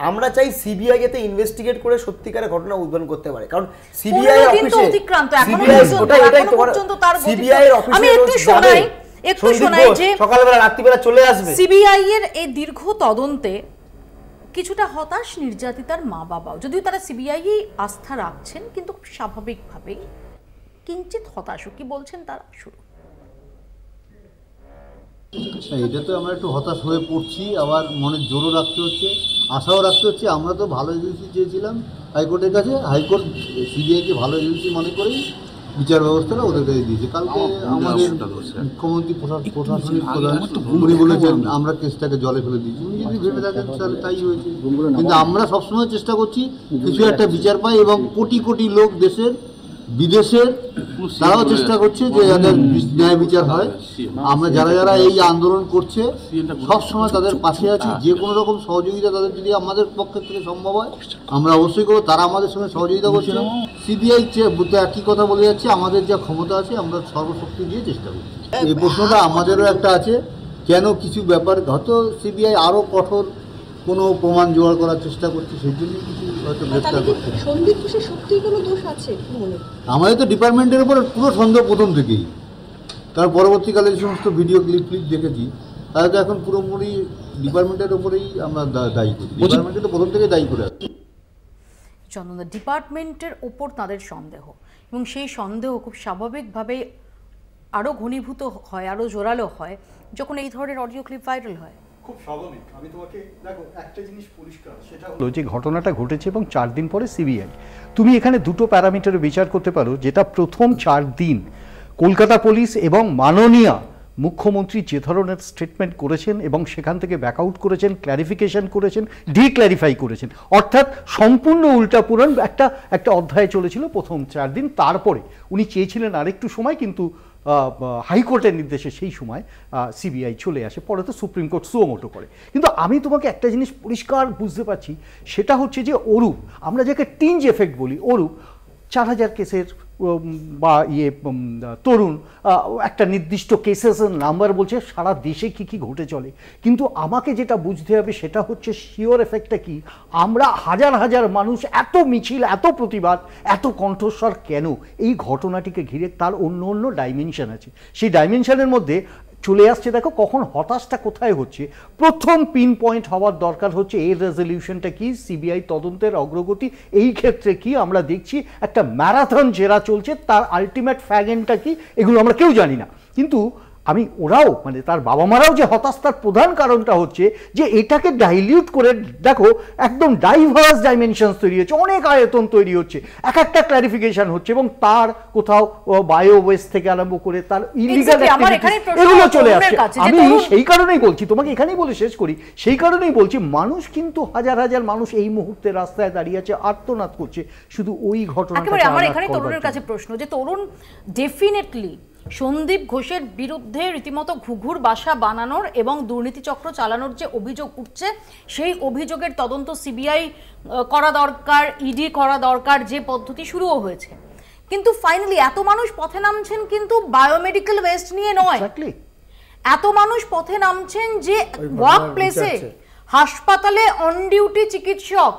আমরা চাই সিবিআই যাতে ইনভেস্টিগেট করে সত্যিকারের ঘটনা উদ্ঘাটন করতে পারে, কারণ সিবিআই অফিসে সিবিআই এর অফিসে একটু শোনাই যে সকালবেলা রাত্রিবেলা চলে আসবে। সিবিআই এর এই দীর্ঘ তদন্তে কিছুটা হতাশ নির্যাতিতার মা বাবাও, যদিও তারা সিবিআই আস্থা রাখছেন, কিন্তু স্বাভাবিকভাবেই কিঞ্চিত হতাশ। কি বলছেন তারা? শুরু এটা তো আমরা একটু হতাশ হয়ে পড়ছি, আবার মনের জোরও রাখতে হচ্ছে, আশাও রাখতে হচ্ছে। আমরা তো ভালো এজেন্সি চেয়েছিলাম হাইকোর্টের কাছে, হাইকোর্ট সিবিআইকে ভালো এজেন্সি মনে করেই বিচার ব্যবস্থাটা ওদের কাছে দিয়েছে। কালকে আমাদের মুখ্যমন্ত্রী প্রশাসনিক প্রধান উনি বলেছেন আমরা কেসটাকে জলে ফেলে দিয়েছি। উনি যদি ভেবে থাকেন তাহলে তাই হয়েছে, কিন্তু আমরা সবসময় চেষ্টা করছি কিছু একটা বিচার পাই, এবং কোটি কোটি লোক দেশের বিদেশের তারাও চেষ্টা করছে যে যাদের ন্যায় বিচার হয়। আমরা যারা যারা এই আন্দোলন করছে সবসময় তাদের পাশে আছি, যে কোনো রকম সহযোগিতা তাদের যদি আমাদের পক্ষ থেকে সম্ভব হয় আমরা অবশ্যই করবো। তারা আমাদের সঙ্গে সহযোগিতা করছে। সিবিআই একই কথা বলে যাচ্ছে, আমাদের যা ক্ষমতা আছে আমরা সর্বশক্তি দিয়ে চেষ্টা করছি। এই প্রশ্নটা আমাদেরও একটা আছে, কেন কিছু ব্যাপার হয়তো সিবিআই আরও কঠোর কোনো প্রমাণ জোগাড় করার চেষ্টা করছে, সেই জন্যই কিছু হয়তো গ্রেফতার করছে। আমাদের তো ডিপার্টমেন্টের উপর পুরো সন্দেহ প্রথম থেকেই, কারণ পরবর্তীকালে যে সমস্ত ভিডিও ক্লিপ দেখেছি তাহলে তো এখন পুরোপুরি ডিপার্টমেন্টের উপরেই আমরা দায়ী করি। ডিপার্টমেন্টে তো প্রথম থেকে দায়ী করে আসছি। চন্দনদা, ডিপার্টমেন্টের ওপর তাদের সন্দেহ, এবং সেই সন্দেহ খুব স্বাভাবিকভাবেই আরও ঘনীভূত হয়, আরও জোরালো হয় যখন এই ধরনের অডিও ক্লিপ ভাইরাল হয়। খুব স্বাভাবিক। আমি তোমাকে দেখো একটা জিনিস পরিষ্কার, সেটা হলো যে ঘটনাটা ঘটেছে এবং 4 দিন পরে সিবিআই, তুমি এখানে দুটো প্যারামিটারে বিচার করতে পারো, যেটা প্রথম 4 দিন কলকাতা পুলিশ এবং মাননীয় মুখ্যমন্ত্রী যে ধরনের স্টেটমেন্ট করেছেন এবং সেখান থেকে ব্যাকআউট করেছেন, ক্ল্যারিফিকেশন করেছেন, ডিক্ল্যারিফাই করেছেন, অর্থাৎ সম্পূর্ণ উল্টা পুরাণ একটা অধ্যায় চলেছিল প্রথম 4 দিন। তারপরে উনি চেয়েছিলেন আরেকটু সময়, কিন্তু হাইকোর্টের নির্দেশে সেই সময় সিবিআই চলে আসে, পরে তো সুপ্রিম কোর্ট সুমোটো করে। কিন্তু আমি তোমাকে একটা জিনিস পরিষ্কার বুঝতে পারছি, সেটা হচ্ছে যে অরূপ, আমরা যাকে টিঞ্জ এফেক্ট বলি, অরূপ 4000 কেসের বা তরুণ একটা নির্দিষ্ট কেসেসের নাম্বার বলছে, সারা দেশে কি কি ঘটে চলে। কিন্তু আমাকে যেটা বুঝতে হবে সেটা হচ্ছে শিওর এফেক্টটা কি। আমরা হাজার হাজার মানুষ, এত মিছিল, এত প্রতিবাদ, এত কণ্ঠস্বর কেন এই ঘটনাটিকে ঘিরে? তার অন্য অন্য ডাইমেনশন আছে। সেই ডাইমেনশনের মধ্যে চলে আসছে, দেখো কখন হতাশটা কোথায় হচ্ছে। প্রথম পিন পয়েন্ট হওয়ার দরকার হচ্ছে এর রেজলিউশনটা কি, সিবিআই তদন্তের অগ্রগতি এই ক্ষেত্রে কি। আমরা দেখছি একটা ম্যারাথন জেরা চলছে, তার আলটিমেট ফ্যাগেনটা কি এগুলো আমরা কেউ জানি না। কিন্তু ওরাও মানে তার বাবা মারাও যে হতাশ, তার প্রধান কারণটা হচ্ছে যে এটাকে ডাইলিউট করে, দেখো একদম ডাইভার্স ডাইমেনশনস তৈরি হচ্ছে, অনেক আয়তন তৈরি হচ্ছে, এক একটা ক্ল্যারিফিকেশন হচ্ছে, এবং তার কোথাও বায়ো ওয়েস্ট থেকে আরম্ভ করে তার ইলিগাল এগুলো চলে আসছে। আমি সেই কারণেই বলছি, তোমাকে এখানেই বলে শেষ করি, সেই কারণেই বলছি মানুষ কিন্তু হাজার হাজার মানুষ এই মুহূর্তে রাস্তায় দাঁড়িয়ে আছে, আর্তনাদ করছে শুধু ওই ঘটনাটা। আমার এখানে তরুণের কাছে প্রশ্ন, যে তরুণ ডেফিনেটলি সন্দীপ ঘোষের বিরুদ্ধে রীতিমতো ঘুঘুর বাসা বানানোর এবং দুর্নীতি চক্র চালানোর যে অভিযোগ উঠছে, সেই অভিযোগের তদন্ত সিবিআই করা দরকার, ইডি করা দরকার, যে পদ্ধতি শুরুও হয়েছে। কিন্তু ফাইনালি এত মানুষ পথে নামছেন কিন্তু বায়োমেডিক্যাল ওয়েস্ট নিয়ে নয়, এত মানুষ পথে নামছেন যে ওয়ার্ক প্লেসে, হাসপাতালে অন ডিউটি চিকিৎসক,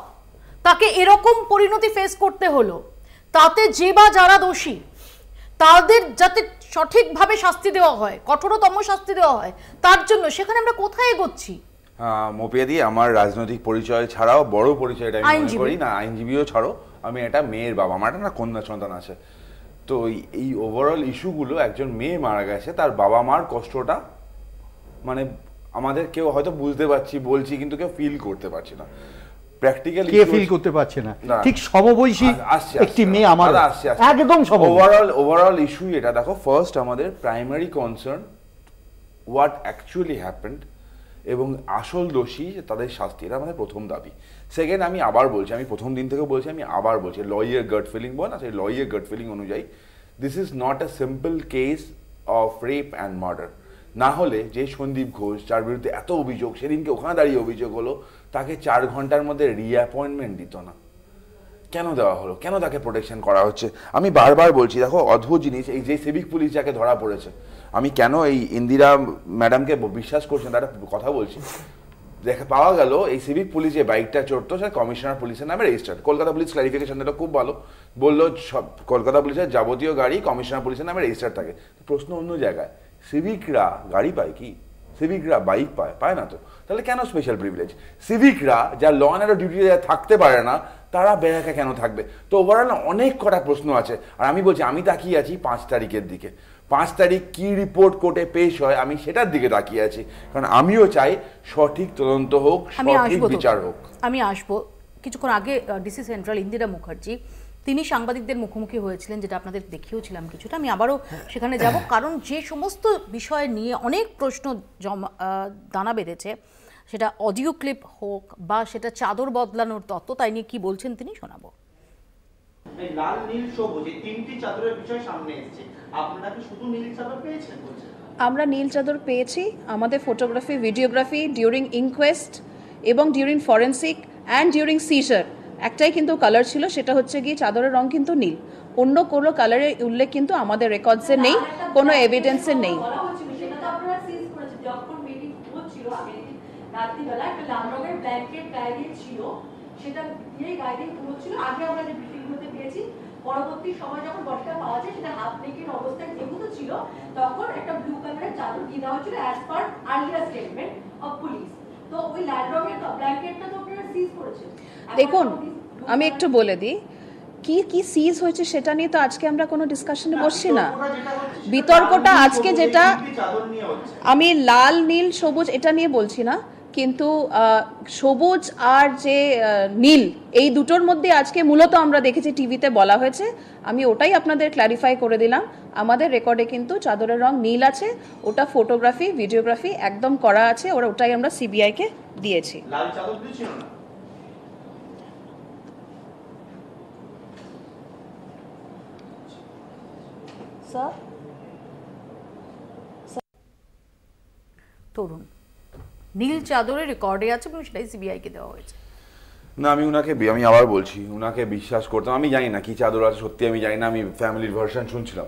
তাকে এরকম পরিণতি ফেস করতে হলো, তাতে যে বা যারা দোষী তাদের যাতে সঠিকভাবে শাস্তি দেওয়া হয়, কঠোরতম শাস্তি দেওয়া হয়, তার জন্য সেখানে আমরা কোথায় এগোচ্ছি? মোপিয়াদি, আমার রাজনৈতিক পরিচয় ছাড়াও বড় পরিচয়টা আমি মনে করি না, আইনজীবীও ছাড়ো, আমি একটা মেয়ের বাবা, আমার একটা কন্যা সন্তান আছে। তো এই ওভারঅল ইস্যুগুলো, একজন মেয়ে মারা গেছে, তার বাবা মার কষ্টটা মানে আমাদের কেউ হয়তো বুঝতে পারছি, বলছি, কিন্তু কেউ ফিল করতে পারছি না। প্র্যাকটিক্যাল কে ফিল করতে পারছে না ঠিক সমবয়সী একটি মেয়ে আমার একদম ওভারঅল ইস্যু এটা দেখো ফার্স্ট আমাদের primary concern what actually happened এবং আসল দোষী তাদের শাস্তি, এটা আমাদের প্রথম দাবি। সেকেন্ড, আমি আবার বলছি, আমি প্রথম দিন থেকে বলছি, আমি আবার বলছি, লয়ের গাট ফিলিং বল না, সেই লয়ের গাট ফিলিং অনুযায়ী this is not a simple case of rape and murder. না হলে যে সন্দীপ ঘোষ যার বিরুদ্ধে এত অভিযোগ, সেদিনকে ওখানে দাঁড়িয়ে অভিযোগ হলো, তাকে 4 ঘন্টার মধ্যে রিঅ্যাপয়েন্টমেন্ট দিত না, কেন দেওয়া হলো? কেন তাকে প্রোটেকশন করা হচ্ছে? আমি বারবার বলছি, দেখো অদ্ভুত জিনিস, এই যে সিভিক পুলিশ যাকে ধরা পড়েছে, আমি কেন এই ইন্দিরা ম্যাডামকে বিশ্বাস করছি না, একটা কথা বলছি, দেখা পাওয়া গেল এই সিভিক পুলিশ যে বাইকটা চড়তো সেটা কমিশনার পুলিশের নামে রেজিস্টার্ড। কলকাতা পুলিশ ক্লারিফিকেশন দিল খুব ভালো, বললো সব কলকাতা পুলিশের যাবতীয় গাড়ি কমিশনার পুলিশের নামে রেজিস্টার্ড থাকে। প্রশ্ন অন্য জায়গায়, সিভিকরা গাড়ি পায় কি? সিভিকরা বাইক পায় না তো, তাহলে কেন স্পেশাল প্রিভিলেজ? সিভিকরা যা ল অ্যান্ড অর্ডার ডিউটি থাকতে পারে না, তারা বেড়াকা কেন থাকবে? তো ওভারঅল অনেক কটা প্রশ্ন আছে। আর আমি বলছি, আমি তাকিয়ে আছি 5 তারিখের দিকে। 5 তারিখ কি রিপোর্ট কোর্টে পেশ হয়, আমি সেটার দিকে তাকিয়ে আছি, কারণ আমিও চাই সঠিক তদন্ত হোক, সঠিক বিচার হোক। আমি আসবো। কিছুক্ষণ আগে ডিসি সেন্ট্রাল ইন্দিরা মুখার্জি তিনি সাংবাদিকদের মুখোমুখি হয়েছিলেন, যেটা আপনাদের দেখিয়েছিলাম কিছুটা। আমি আবারও সেখানে যাব, কারণ যে সমস্ত বিষয় নিয়ে অনেক প্রশ্ন দানা বেঁধেছে, সেটা অডিও ক্লিপ হোক বা সেটা চাদর বদলানোর তত্ত্ব, তাই নিয়ে কি বলছেন তিনি শোনাবো। লাল নীল সবুজ এই 3টি চাদরের বিষয় সামনে এসেছে, আপনারা কি শুধু নীল চাদর পেয়েছেন? আমরা নীল চাদর পেয়েছি। আমাদের ফটোগ্রাফি, ভিডিওগ্রাফি ডিউরিং ইনকোয়েস্ট এবং during forensic and during seizure একটাই কিন্তু কালার ছিল, সেটা হচ্ছে গিয়ে চাদরের রং কিন্তু নীল। অন্য কোনো কালারের উল্লেখ কিন্তু আমাদের রেকর্ডসে নেই, কোনো এভিডেন্সে নেই। পরবর্তী সময় যখন বডিটা পাওয়া যায়, সেটা হাফ নেকেড অবস্থায় যেহেতু ছিল, তখন একটা ব্লু কালারের চাদর দিয়ে দেওয়া হয়েছিল as per earlier statement of police. তো ওই লাল রঙের ব্ল্যাঙ্কেটটা তো আপনারা সিজ করেছেন। দেখুন, আমি একটু বলে দিই, কি কি সিজ হয়েছে সেটা নিয়ে তো আজকে আমরা কোনো ডিসকাশনে বসছি না। বিতর্কটা আজকে যেটা, আমি লাল নীল সবুজ এটা নিয়ে বলছি না, কিন্তু সবুজ আর যে নীল এই দুটোর মধ্যে আজকে মূলত আমরা দেখেছি টিভিতে বলা হয়েছে, আমি ওটাই আপনাদের ক্ল্যারিফাই করে দিলাম। আমাদের রেকর্ডে কিন্তু চাদরের রং নীল আছে, ওটা ফটোগ্রাফি ভিডিওগ্রাফি একদম করা আছে, ওটাই আমরা সিবিআইকে দিয়েছি। লাল চাদর ছিল না স্যার। তরুণ, নীল চাদরের রেকর্ডে আছে এবং সেটাই সিবিআইকে দেওয়া হয়েছে। না, আমি আবার বলছি, উনাকে বিশ্বাস করতাম। আমি জানি না কি চাদর আছে, সত্যি আমি জানি না, আমি ফ্যামিলির ভার্সন শুনছিলাম।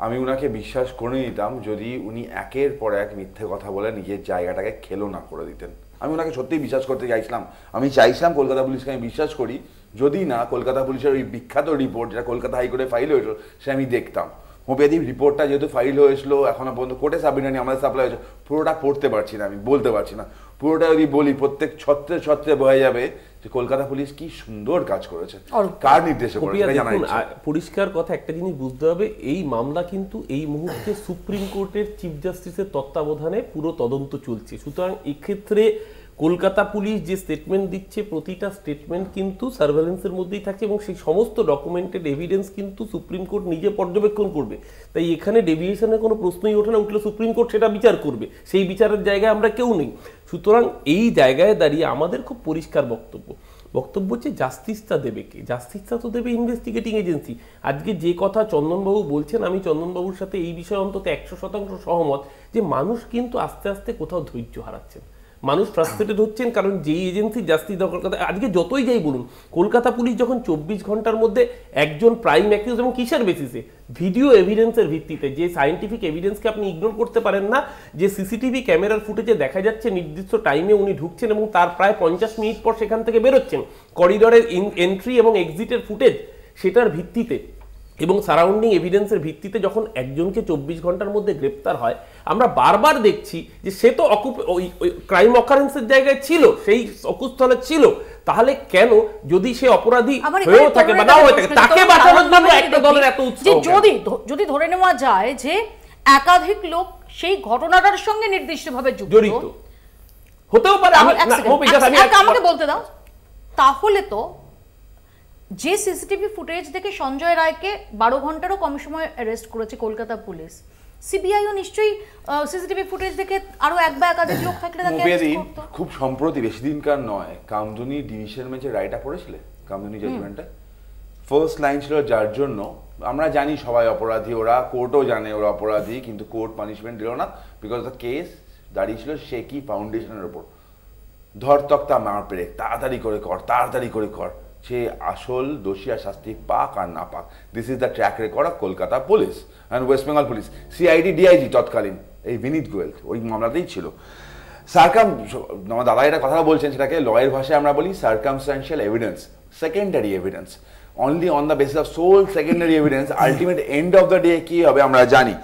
আমি উনাকে বিশ্বাস করে নিতাম যদি উনি একের পর এক মিথ্যে কথা বলে নিজের জায়গাটাকে খেলো না করে দিতেন। আমি ওনাকে সত্যিই বিশ্বাস করতে চাইছিলাম। আমি চাইছিলাম কলকাতা পুলিশকে আমি বিশ্বাস করি, যদি না কলকাতা পুলিশের ওই বিখ্যাত রিপোর্ট যেটা কলকাতা হাইকোর্টে ফাইল হয়েছিল সে আমি দেখতাম। হোমিওপ্যাথি রিপোর্টটা যেহেতু ফাইল হয়েছিল, এখনো পর্যন্ত কোর্টে সাবমিট হয়নি, আমাদের সাপ্লাই হয়েছে, পুরোটা পড়তে পারছি না, আমি বলতে পারছি না। পুরোটা যদি বলি প্রত্যেক ছত্রে ছত্রে বয়ে যাবে যে কলকাতা পুলিশ কি সুন্দর কাজ করেছে, কার নির্দেশে করেছে জানা যাচ্ছে। পরিষ্কার কথা একটা জিনিস বুঝতে হবে, এই মামলা কিন্তু এই মুহূর্তে সুপ্রিম কোর্টের চিফ জাস্টিসের তত্ত্বাবধানে পুরো তদন্ত চলছে। সুতরাং এক্ষেত্রে কলকাতা পুলিশ যে স্টেটমেন্ট দিচ্ছে, প্রতিটা স্টেটমেন্ট কিন্তু সার্ভেলেন্সের মধ্যেই থাকছে এবং সেই সমস্ত ডকুমেন্টেড এভিডেন্স কিন্তু সুপ্রিম কোর্ট নিজে পর্যবেক্ষণ করবে। তাই এখানে ডেভিয়েশনের কোনো প্রশ্নই ওঠে না, উঠলে সুপ্রিম কোর্ট সেটা বিচার করবে, সেই বিচারের জায়গায় আমরা কেউ নেই। সুতরাং এই জায়গায় দাঁড়িয়ে আমাদের খুব পরিষ্কার বক্তব্য হচ্ছে জাস্টিসটা দেবে কে? জাস্টিসটা তো দেবে ইনভেস্টিগেটিং এজেন্সি। আজকে যে কথা চন্দনবাবু বলছেন, আমি চন্দনবাবুর সাথে এই বিষয়ে অন্তত 100% সহমত যে মানুষ কিন্তু আস্তে আস্তে কোথাও ধৈর্য হারাচ্ছেন, মানুষ ফ্রাস্ট্রেটেড হচ্ছেন, কারণ যেই এজেন্সি জাস্টিস দরকার কথা আজকে যতই যাই বলুন, কলকাতা পুলিশ যখন 24 ঘন্টার মধ্যে একজন প্রাইম অ্যাকিউজ এবং কিসের বেসিসে ভিডিও এভিডেন্সের ভিত্তিতে, যে সায়েন্টিফিক এভিডেন্সকে আপনি ইগনোর করতে পারেন না, যে সিসিটিভি ক্যামেরার ফুটেজে দেখা যাচ্ছে নির্দিষ্ট টাইমে উনি ঢুকছেন এবং তার প্রায় 50 মিনিট পর সেখান থেকে বেরোচ্ছেন, করিডোরের এন্ট্রি এবং এক্সিটের ফুটেজ, সেটার ভিত্তিতে এবং সারাউন্ডিং এভিডেন্সের ভিত্তিতে যখন একজনকে 24 ঘন্টার মধ্যে গ্রেপ্তার হয়, আমরা বারবার দেখছি যে সে তো ক্রাইম অকারেন্সের জায়গায় ছিল, সেই অকুস্থলে ছিল, তাহলে কেন যদি সে অপরাধী হয়েও থাকে বা নাও হয়ে থাকে তাকে বাঁচানোর জন্য একটা দলের এত উৎসাহ? যদি ধরে নেওয়া যায় যে একাধিক লোক সেই ঘটনাটার সঙ্গে নির্দিষ্টভাবে জড়িত হতেও পারে, আমাকে বলতে দাও, তাহলে তো যে সিসিটিভি ফুটেজ দেখে সঞ্জয় রায়কে 12 ঘন্টারও কম সময় অ্যারেস্ট করেছে কলকাতা পুলিশ, সিবিআইও নিশ্চয়ই সিসিটিভি ফুটেজ দেখে আরো এক বা একাধিক লোক থাকলে তাকে অ্যারেস্ট করতো। খুব সম্প্রতি, বেশি দিনকার নয়, কামদুনি ডিভিশন বেঞ্চে রায়টা পড়েছিলে, কামদুনি জাজমেন্টে ফার্স্ট লাইন ছিল যার জন্য আমরা জানি সবাই অপরাধী, ওরা কোর্টও জানে ওরা অপরাধী, কিন্তু কোর্ট পানিশমেন্ট দিল না বিকজ দ্য কেস দাঁড়িয়েছিল শেকি ফাউন্ডেশনের ওপর। ধর তক্তা মার পেরে তাড়াতাড়ি করে কর, তাড়াতাড়ি করে কর, সে আসল দোষী আর শাস্তি পাক আর না পাক। This is the track record of Kolkata police and West Bengal police. CID DIG তৎকালীন এই বিনীত গোয়েল ওই মামলাতেই ছিল। আমার দাদা এটা কথা বলছেন, সেটাকে লয়ের ভাষায় আমরা বলি circumstantial evidence, secondary evidence. Only on the basis of sole secondary evidence ultimate end of the day কি হবে আমরা জানি।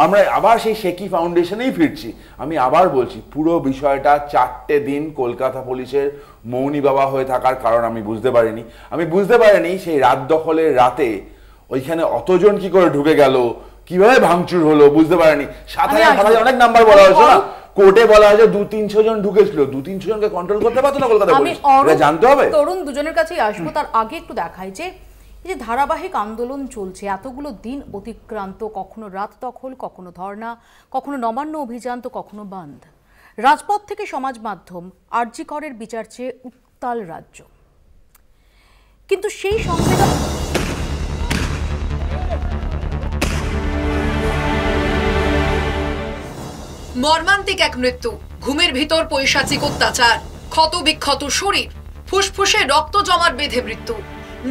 আমরা আবার সেই শেকি ফাউন্ডেশনেই ফিরছি। আমি আবার বলছি, পুরো বিষয়টা 4টে দিন কলকাতা পুলিশের মৌনী বাবা হয়ে থাকার কারণ আমি বুঝতে পারিনি সেই রাত দখলের রাতে ওইখানে অতজন কি করে ঢুকে গেল, কিভাবে ভাঙচুর হলো বুঝতে পারিনি। 7,000 অনেক নাম্বার বলা হয়েছে না, কোর্টে বলা হয়েছে 200-300 জন ঢুকেছিল, 200-300 জনকে কন্ট্রোল করতে পারতো না কলকাতা পুলিশ, এটা জানতে হবে। তরুণ দুজনের কাছেই আসবো, তার আগে একটু দেখাই যে এই যে ধারাবাহিক আন্দোলন চলছে এতগুলো দিন অতিক্রান্ত, কখনো রাত দখল, কখনো ধর্ণা, কখনো নবান্ন অভিযান, তো কখনো বন্ধ। রাজপথ থেকে সমাজ মাধ্যম, আরজি করের বিচার চেয়ে উত্তাল রাজ্য। কিন্তু সেই সংবেদন মর্মান্তিক এক মৃত্যু, ঘুমের ভিতর পৈশাচিক অত্যাচার, ক্ষত বিক্ষত শরীর, ফুসফুসে রক্ত জমাট বেঁধে মৃত্যু।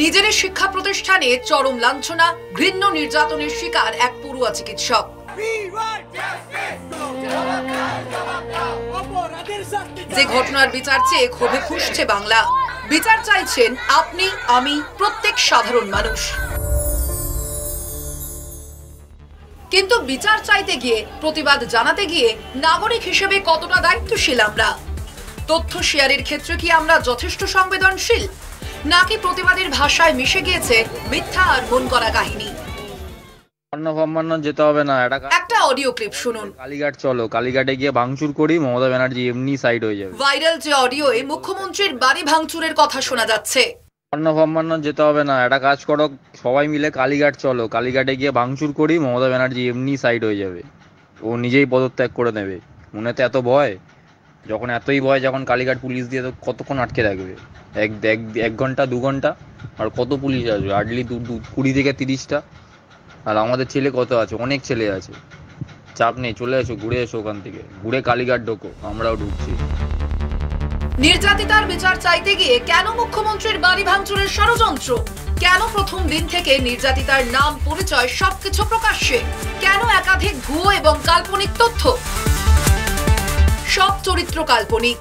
নিজের শিক্ষা প্রতিষ্ঠানে চরম লাঞ্ছনা, ঘৃণ্য নির্যাতনের শিকার এক পড়ুয়া চিকিৎসক। যে ঘটনার বিচার চেয়ে ক্ষোভে ফুঁসছে বাংলা। বিচার চাইছেন আপনি, আমি, প্রত্যেক সাধারণ মানুষ। কিন্তু বিচার চাইতে গিয়ে, প্রতিবাদ জানাতে গিয়ে নাগরিক হিসেবে কতটা দায়িত্বশীল আমরা? তথ্য শেয়ারের ক্ষেত্রে কি আমরা যথেষ্ট সংবেদনশীল, নাকি প্রতিবাদের ভাষায় মিশে গিয়েছে মিথ্যা আর মন করা কাহিনী? যেতে হবে না, একটা অডিও ক্লিপ শুনুন। কালীঘাট চলো, কালীঘাটে গিয়ে ভাঙচুর করি, মমতা ব্যানার্জি এমনি সাইড হয়ে যাবে। ভাইরাল যে অডিওয়ে মুখ্যমন্ত্রীর বাড়ি ভাঙচুরের কথা শোনা যাচ্ছে। যেতে হবে না, একটা কাজ করো, সবাই মিলে কালীঘাট চলো, কালীঘাটে গিয়ে ভাঙচুর করি, মমতা ব্যানার্জি এমনি সাইড হয়ে যাবে, ও নিজেই পদত্যাগ করে নেবে। মনে তো এত ভয়, যখন এতই ভয়, যখন কালীঘাট পুলিশ দিয়ে তো কতক্ষণ আটকে রাখবে? 1 ঘন্টা 2 ঘন্টা, আর কত পুলিশ আসবে? হার্ডলি 20 থেকে 30টা। আর আমাদের ছেলে কত আছে, অনেক ছেলে আছে, চাপ নেই, চলে এসো, ঘুরে এসো, ওখান থেকে ঘুরে কালীঘাট ঢোকো, আমরাও ঢুকছি। নির্যাতিতার বিচার চাইতে গিয়ে কেন মুখ্যমন্ত্রীর বাড়ি ভাঙচুরের ষড়যন্ত্র? কেন প্রথম দিন থেকে নির্যাতিতার নাম, পরিচয় সবকিছু প্রকাশ্যে? কেন একাধিক ভুয়ো এবং কাল্পনিক তথ্য? সব চরিত্র কাল্পনিক।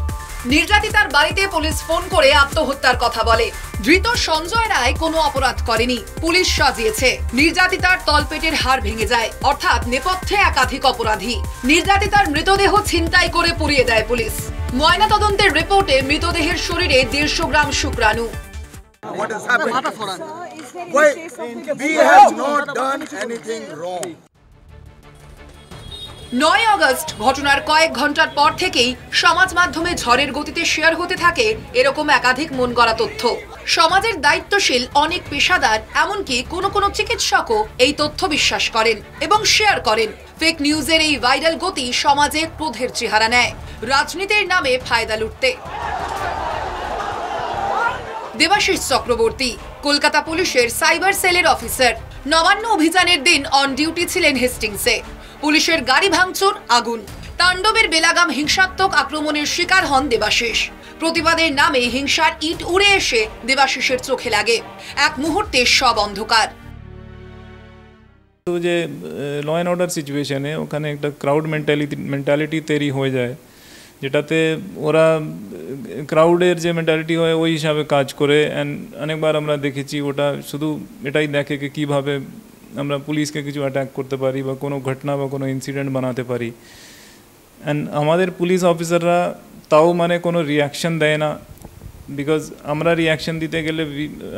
নির্যাতিতার বাড়িতে পুলিশ ফোন করে আত্মহত্যার কথা বলে। ধৃত সঞ্জয় রায় কোনো অপরাধ করেনি, পুলিশ সাজিয়েছে। নির্যাতিতার তলপেটের হাড় ভেঙে যায়, অর্থাৎ নেপথ্যে একাধিক অপরাধী। নির্যাতিতার মৃতদেহ ছিনতাই করে পুড়িয়ে দেয় পুলিশ। ময়নাতদন্তের রিপোর্টে মৃতদেহের শরীরে 150 গ্রাম শুক্রাণু। What has happened? Why? We have not done anything wrong. 9 August ঘটনার কয়েক ঘন্টার পর থেকেই সমাজ মাধ্যমে ঝড়ের গতিতে শেয়ার হতে থাকে এরকম একাধিক মন গড়া তথ্য। সমাজের দায়িত্বশীল অনেক পেশাদার, এমনকি কোনো চিকিৎসকও এই তথ্য বিশ্বাস করেন এবং শেয়ার করেন। ফেক নিউজের এই ভাইরাল গতি সমাজে ক্রোধের চেহারা নেয়, রাজনীতির নামে ফায়দা লুটতে। দেবাশিস চক্রবর্তী, কলকাতা পুলিশের সাইবার সেলের অফিসার, নবান্ন অভিযানের দিন অন ডিউটি ছিলেন হেস্টিংসে। পুলিশের গাড়ি ভাঙচুর, আগুন, তাণ্ডবের বেলাগাম হিংসাত্মক আক্রমণের শিকার হন দেবাশিস। প্রতিবাদের নামে হিংসার ইট উড়ে এসে দেবাশিসের চোখে লাগে। এক মুহূর্তে সব অন্ধকার। তো যে ল অ্যান্ড অর্ডার সিচুয়েশনে ওখানে একটা ক্রাউড মেন্টালিটি তৈরি হয়ে যায়, যেটাতে ওরা ক্রাউডের যে মেন্টালিটি হয় ওই হিসাবে কাজ করে। অ্যান্ড অনেকবার আমরা দেখেছি ওটা শুধু এটাই দেখে কি কীভাবে আমরা পুলিশকে কিছু অ্যাটাক করতে পারি বা কোনো ঘটনা বা কোনো ইনসিডেন্ট বানাতে পারি। অ্যান্ড আমাদের পুলিশ অফিসাররা তাও মানে কোনো রিয়াকশন দেয় না, বিকজ আমরা রিয়াকশন দিতে গেলে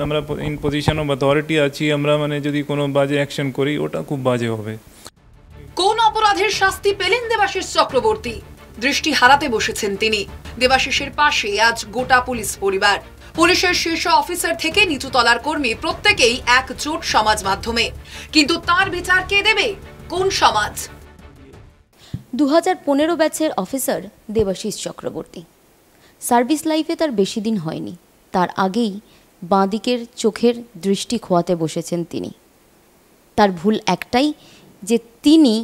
আমরা ইন পজিশন অফ অথরিটি আছি, আমরা মানে যদি কোনো বাজে অ্যাকশন করি ওটা খুব বাজে হবে। কোন অপরাধের শাস্তি পেলেন দেবাশিস চক্রবর্তী? দৃষ্টি হারাতে বসেছেন তিনি। দেবাশিসের পাশে আজ গোটা পুলিশ পরিবার। পুলিশের শীর্ষ অফিসার থেকে নিচু তলার কর্মী প্রত্যেকেই একজোট সমাজ মাধ্যমে। কিন্তু তার বিচার কে দেবে? কোন সমাজ? 2015 ব্যাচের অফিসার দেবাশিস চক্রবর্তী। সার্ভিস লাইফে তার বেশি দিন হয়নি, তার আগেই বাঁদিকের চোখের দৃষ্টি খোয়াতে বসেছেন তিনি। তার ভুল একটাই যে তিনি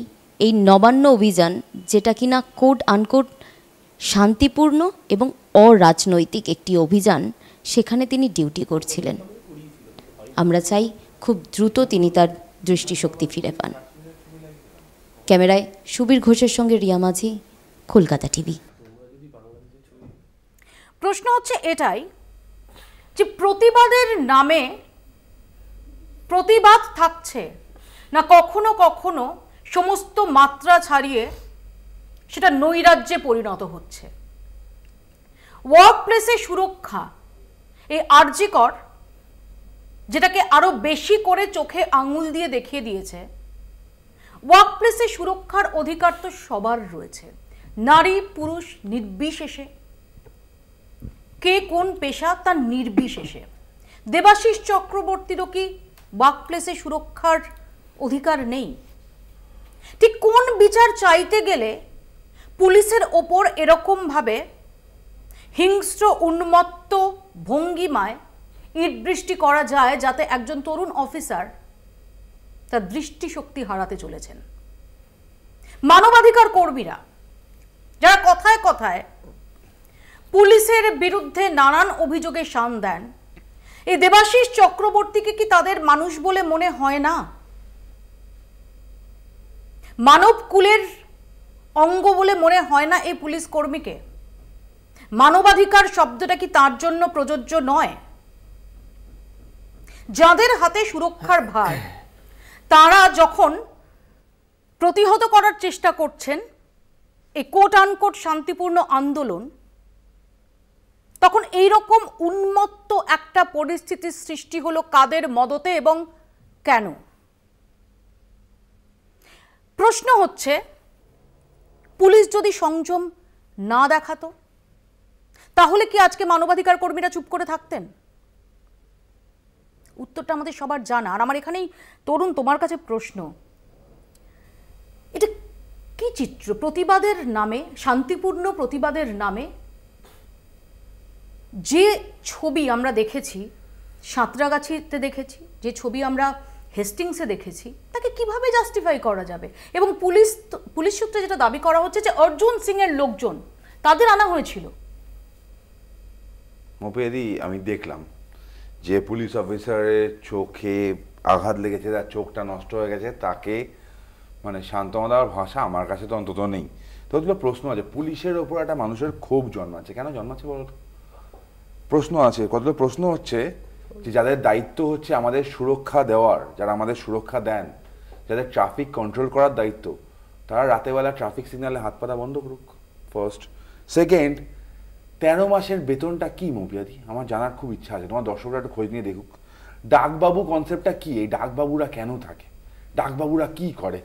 এই নবান্ন অভিযান, যেটা কিনা কোড আনকোড শান্তিপূর্ণ এবং অরাজনৈতিক একটি অভিযান, সেখানে তিনি ডিউটি করছিলেন। আমরা চাই খুব দ্রুত তিনি তার দৃষ্টিশক্তি ফিরে পান। ক্যামেরায় সুবীর ঘোষের সঙ্গে রিয়া মাঝি, কলকাতা টিভি। প্রশ্ন হচ্ছে এটাই যে প্রতিবাদের নামে প্রতিবাদ থাকছে না কখনো কখনো সমস্ত মাত্রা ছাড়িয়ে সেটা নৈরাজ্যে পরিণত হচ্ছে। ওয়ার্ক প্লেসে সুরক্ষা, এই আরজিকর যেটাকে আরো বেশি করে চোখে আঙুল দিয়ে দেখিয়ে দিয়েছে। ওয়ার্ক প্লেসে সুরক্ষার অধিকার তো সবার রয়েছে, নারী পুরুষ নির্বিশেষে, কে কোন পেশা তার নির্বিশেষে। দেবাশিস চক্রবর্তীরও কি ওয়ার্ক প্লেসে সুরক্ষার অধিকার নেই? ঠিক কোন বিচার চাইতে গেলে পুলিশের ওপর এরকমভাবে হিংস্র উন্মত্ত ভঙ্গিমায় ইট বৃষ্টি করা যায় যাতে একজন তরুণ অফিসার তার দৃষ্টিশক্তি হারাতে চলেছেন? মানবাধিকার কর্মীরা যারা কথায় কথায় পুলিশের বিরুদ্ধে নানান অভিযোগে শান দেন, এই দেবাশিস চক্রবর্তীকে কি তাদের মানুষ বলে মনে হয় না? মানব কুলের অঙ্গ বলে মনে হয় না এই পুলিশ কর্মীকে? মানবাধিকার শব্দটা কি তার জন্য প্রযোজ্য নয়? যাদের হাতে সুরক্ষার ভার, তারা যখন প্রতিহত করার চেষ্টা করছেন এই কোট আনকোট শান্তিপূর্ণ আন্দোলন, তখন এই রকম উন্মত্ত একটা পরিস্থিতির সৃষ্টি হলো কাদের মদতে এবং কেন? প্রশ্ন হচ্ছে, পুলিশ যদি সংযম না দেখাতো তাহলে কি আজকে মানবাধিকার কর্মীরা চুপ করে থাকতেন? উত্তরটা আমাদের সবার জানা। আর আমার এখানেই তরুণ, তোমার কাছে প্রশ্ন, এটা কি চিত্র? প্রতিবাদের নামে, শান্তিপূর্ণ প্রতিবাদের নামে যে ছবি আমরা দেখেছি, সাঁতরাগাছিতে দেখেছি, যে ছবি আমরা হেস্টিংসে দেখেছি, তাকে কিভাবে জাস্টিফাই করা যাবে? এবং পুলিশ সূত্রে যেটা দাবি করা হচ্ছে যে অর্জুন সিং এর লোকজন তাদের আনা হয়েছিল। মোপেদি আমি দেখলাম যে পুলিশ অফিসারের চোখে আঘাত লেগেছে, তার চোখটা নষ্ট হয়ে গেছে, তাকে মানে সান্ত্বনা দেওয়ার ভাষা আমার কাছে তো অন্তত নেই। তো প্রশ্ন আছে, পুলিশের ওপর একটা মানুষের ক্ষোভ জন্মাচ্ছে, কেন জন্মাচ্ছে বলতো? প্রশ্ন আছে, কতগুলো প্রশ্ন হচ্ছে যে যাদের দায়িত্ব হচ্ছে আমাদের সুরক্ষা দেওয়ার, যারা আমাদের সুরক্ষা দেন, যাদের ট্রাফিক কন্ট্রোল করার দায়িত্ব, তারা রাতেবেলা ট্রাফিক সিগন্যালে হাত পাতা বন্ধ করুক ফার্স্ট। সেকেন্ড, 13 মাসের বেতনটা কি মৌপিয়াদি? আমার জানার খুব ইচ্ছা আছে, তোমার দর্শকরা একটু খোঁজ নিয়ে দেখুক। ডাকবাবু কনসেপ্টটা কি? এই ডাকবাবুরা কেন থাকে? ডাকবাবুরা কি করে?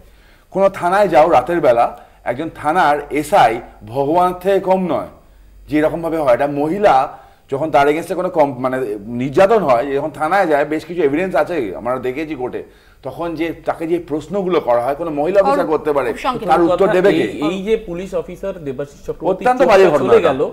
কোনো থানায় যাও রাতের বেলা, একজন থানার এসআই ভগবান থেকে কম নয়। যে এরকমভাবে হয়, একটা মহিলা যখন তার এগেন্সে কোনো মানে নির্যাতন হয়, যখন থানায় যায়, বেশ কিছু এভিডেন্স আছে আমরা দেখেছি কোর্টে, তখন যে তাকে যে প্রশ্নগুলো করা হয় কোনো মহিলা অফিসার করতে পারে, তার উত্তর দেবে কে? এই যে পুলিশ অফিসার দেবাশিস চক্রবর্তী অত্যন্ত বাজে ঘটনা গেল,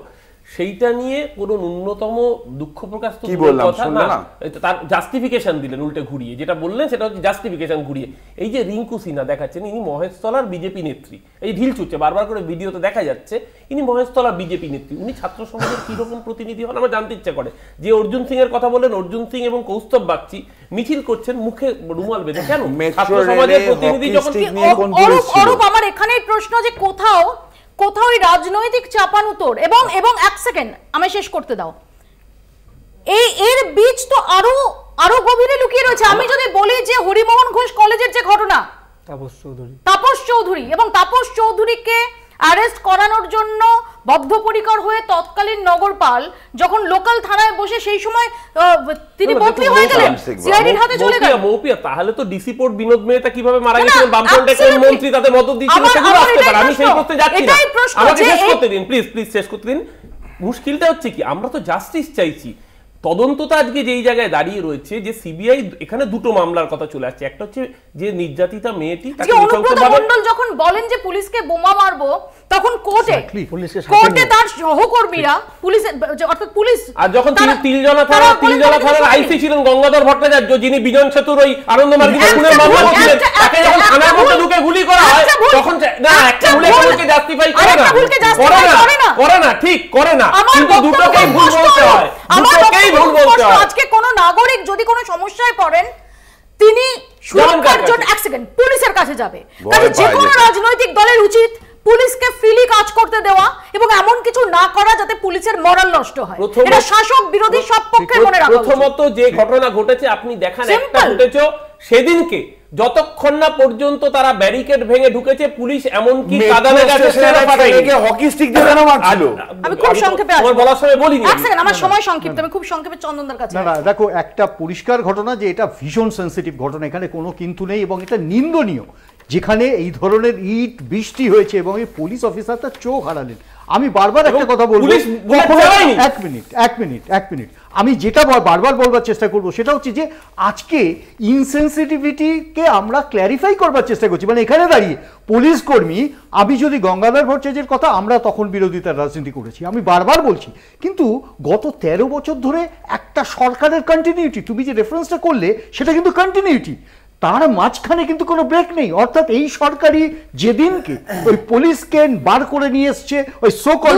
সেইটা নিয়ে কোনো ন্যূনতম দুঃখ প্রকাশ তো কথা না, তার জাস্টিফিকেশন দিলেন উল্টে ঘুরিয়ে। যেটা বললেন সেটা হচ্ছে জাস্টিফিকেশন ঘুরিয়ে। এই যে রিঙ্কু সিনহা দেখাচ্ছেন, ইনি মহেশতলার বিজেপি নেত্রী, এই ঢিল ছুটছে বারবার করে ভিডিওতে দেখা যাচ্ছে, ইনি মহেশতলার বিজেপি নেত্রী। উনি ছাত্র সমাজের কিরকম প্রতিনিধি হন আমার জানতে ইচ্ছা করে। যে অর্জুন সিং এর কথা বললেন, অর্জুন সিং এবং কৌস্তব বাগচি মিছিল করছেন মুখে রুমাল বেঁধে, কেন? ছাত্র সমাজের প্রতিনিধি যখন। আমার এখানেই প্রশ্ন যে কোথাও কোথাও রাজনৈতিক চাপানুতোর এবং এবং এক সেকেন্ড আমায় শেষ করতে দাও, এর বীজ তো আরো গভীরে লুকিয়ে রয়েছে। আমি যদি বলি যে হরিমোহন ঘোষ কলেজের যে ঘটনা, তাপস চৌধুরী এবং তাপস চৌধুরীকে অ্যারেস্ট করানোর জন্য বদ্ধপরিকর হয়ে তৎকালীন নগরপাল যখন লোকাল থানায় বসে, সেই সময় তিনি বদলি হয়ে গেলেন, সিআইডির হাতে চলে গেলেন। মৌপিয়া, তাহলে তো ডিসি পোর্ট বিনোদ মেহতা কিভাবে মারা গেছিলেন, বামফ্রন্টের কোন মন্ত্রী তাতে মদত দিয়েছিলেন, সেগুলো আসতে পারে। আমি সেই করতে যাচ্ছি না, আমাকে শেষ করতে দিন প্লিজ, শেষ করতে দিন। মুশকিলটা হচ্ছে কি, আমরা তো জাস্টিস চাইছি, তদন্তটা আজকে যেই জায়গায় দাঁড়িয়ে রয়েছে যে সিবিআই এখানে দুটো মামলার কথা চলে আসছে। একটা হচ্ছে যে নির্যাতিতা মেয়েটি, অনুব্রত মণ্ডল যখন বলেন যে পুলিশকে বোমা মারবো, তখন কোর্টে তার সহকর্মীরা পুলিশের অর্থাৎ পুলিশ, আর যখন তিলজলা থানার আইসি ছিলেন গঙ্গাধর ভট্টাচার্য, যিনি বিজন সেতুর ওই আনন্দ মার্কেটের খুনের মামলা করছিলেন, তাকে যখন থানার মধ্যে ঢুকে গুলি করা হয় তখন না একটা ভুলকে জাস্টিফাই করে না ঠিক করে না, কিন্তু দুটোকেই ভুল বলতে হয়। আজকে কোন নাগরিক যদি কোনো সমস্যায় পড়েন, তিনি সুরক্ষার জন্য এক সেকেন্ড পুলিশের কাছে যাবে। কাজে যে কোনো রাজনৈতিক দলের উচিত পুলিশকে ফ্রিলি কাজ করতে দেওয়া এবং এমন কিছু না করা যাতে পুলিশের মরাল নষ্ট হয়। এটা শাসক বিরোধী সব পক্ষে মনে রাখা। প্রথমত যে ঘটনা ঘটেছে আপনি দেখান, একটা ঘটেছে সেদিনকে, যতক্ষণ না পর্যন্ত তারা ব্যারিকেড ভেঙে ঢুকেছে পুলিশ এমনকি কাঁদানে গেছে হকি স্টিক দিয়ে কেন মারছিল। আমি খুব সংক্ষেপে আমার বলার সময় বলিনি, এক সেকেন্ড আমার সময় সংক্ষিপ্ত, আমি খুব সংক্ষেপে চন্দনদার কাছে। না দেখো, একটা পরিষ্কার ঘটনা যে এটা ভীষণ সেনসিটিভ ঘটনা, এখানে কোনো কিন্তু নেই এবং এটা নিন্দনীয় যেখানে এই ধরনের ইট বৃষ্টি হয়েছে এবং এই পুলিশ অফিসার তার চোখ হারালেন। আমি বারবার একটা কথা বলবো, এক মিনিট আমি যেটা বারবার বলবার চেষ্টা করবো সেটা হচ্ছে যে আজকে ইনসেনসিটিভিটিকে আমরা ক্ল্যারিফাই করবার চেষ্টা করছি। মানে এখানে দাঁড়িয়ে পুলিশ কর্মী, আমি যদি গঙ্গাধর ভট্টাচার্যের কথা, আমরা তখন বিরোধিতার রাজনীতি করেছি, আমি বারবার বলছি, কিন্তু গত 13 বছর ধরে একটা সরকারের কন্টিনিউটি, তুমি যে রেফারেন্সটা করলে সেটা কিন্তু কন্টিনিউটি, তার মাঝখানে কিন্তু কোনো ব্রেক নেই। অর্থাৎ এই সরকারি যেদিনকে ওই পুলিশকে বার করে নিয়ে এসছে ওই সোকল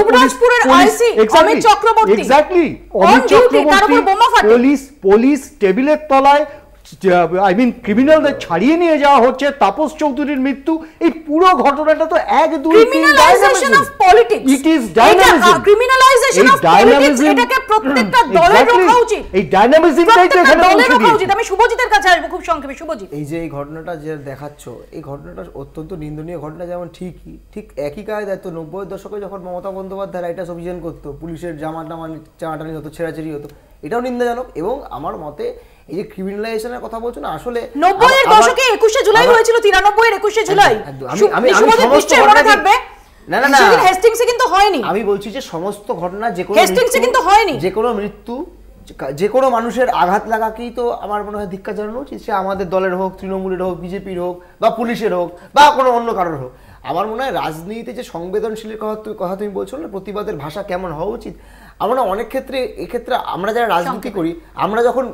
পুলিশ টেবিলের তলায়, আই মিন ক্রিমিনালদের ছাড়িয়ে নিয়ে যাওয়া হচ্ছে, তাপস চৌধুরীর মৃত্যু, এই পুরো ঘটনাটা তো 1 2 3 criminalisation of politics, it is dynamism, criminalisation of politics, এটাকে প্রত্যেকটা দলের রাখা উচিত, এই ডাইনামিজমটাই তো এখানে দলের রাখা উচিত। আমি শুভজিতের কাছে আসবো খুব সংক্ষেপে। শুভজিৎ, এই যে এই ঘটনাটা যে দেখাচ্ছো, এই ঘটনাটা অত্যন্ত নিন্দনীয় ঘটনা, যেমন ঠিক একই কায়দায় তো 90-এর দশকে যখন মমতা বন্দ্যোপাধ্যায় রাইটাস অভিযান করতো, পুলিশের চামাটানি হতো, ছেঁড়াছেড়ি হতো, এটাও নিন্দাজনক। এবং আমার মতে এই যে ক্রিমিনালাইজেশনের কথা বলছো না, আসলে 90-এর দশকে 21শে জুলাই হয়েছিল, 93-এর 21শে জুলাই, হেস্টিংসে কিন্তু হয়নি। আমি বলছি যে সমস্ত ঘটনা, যে কোনো মৃত্যু, যে কোনো মানুষের আঘাত লাগাকেই তো আমার মনে হয় ধিক্কার জানানো উচিত, সে আমাদের দলের হোক, তৃণমূলের হোক, বিজেপির হোক, বা পুলিশের হোক, বা কোনো অন্য কারোর হোক। আমার মনে হয় রাজনীতিতে যে সংবেদনশীলের কথা তুমি বলছো না, প্রতিবাদের ভাষা কেমন হওয়া উচিত, আমরা অনেক ক্ষেত্রে এক্ষেত্রে আমরা যারা রাজনীতি করি, আমরা যখন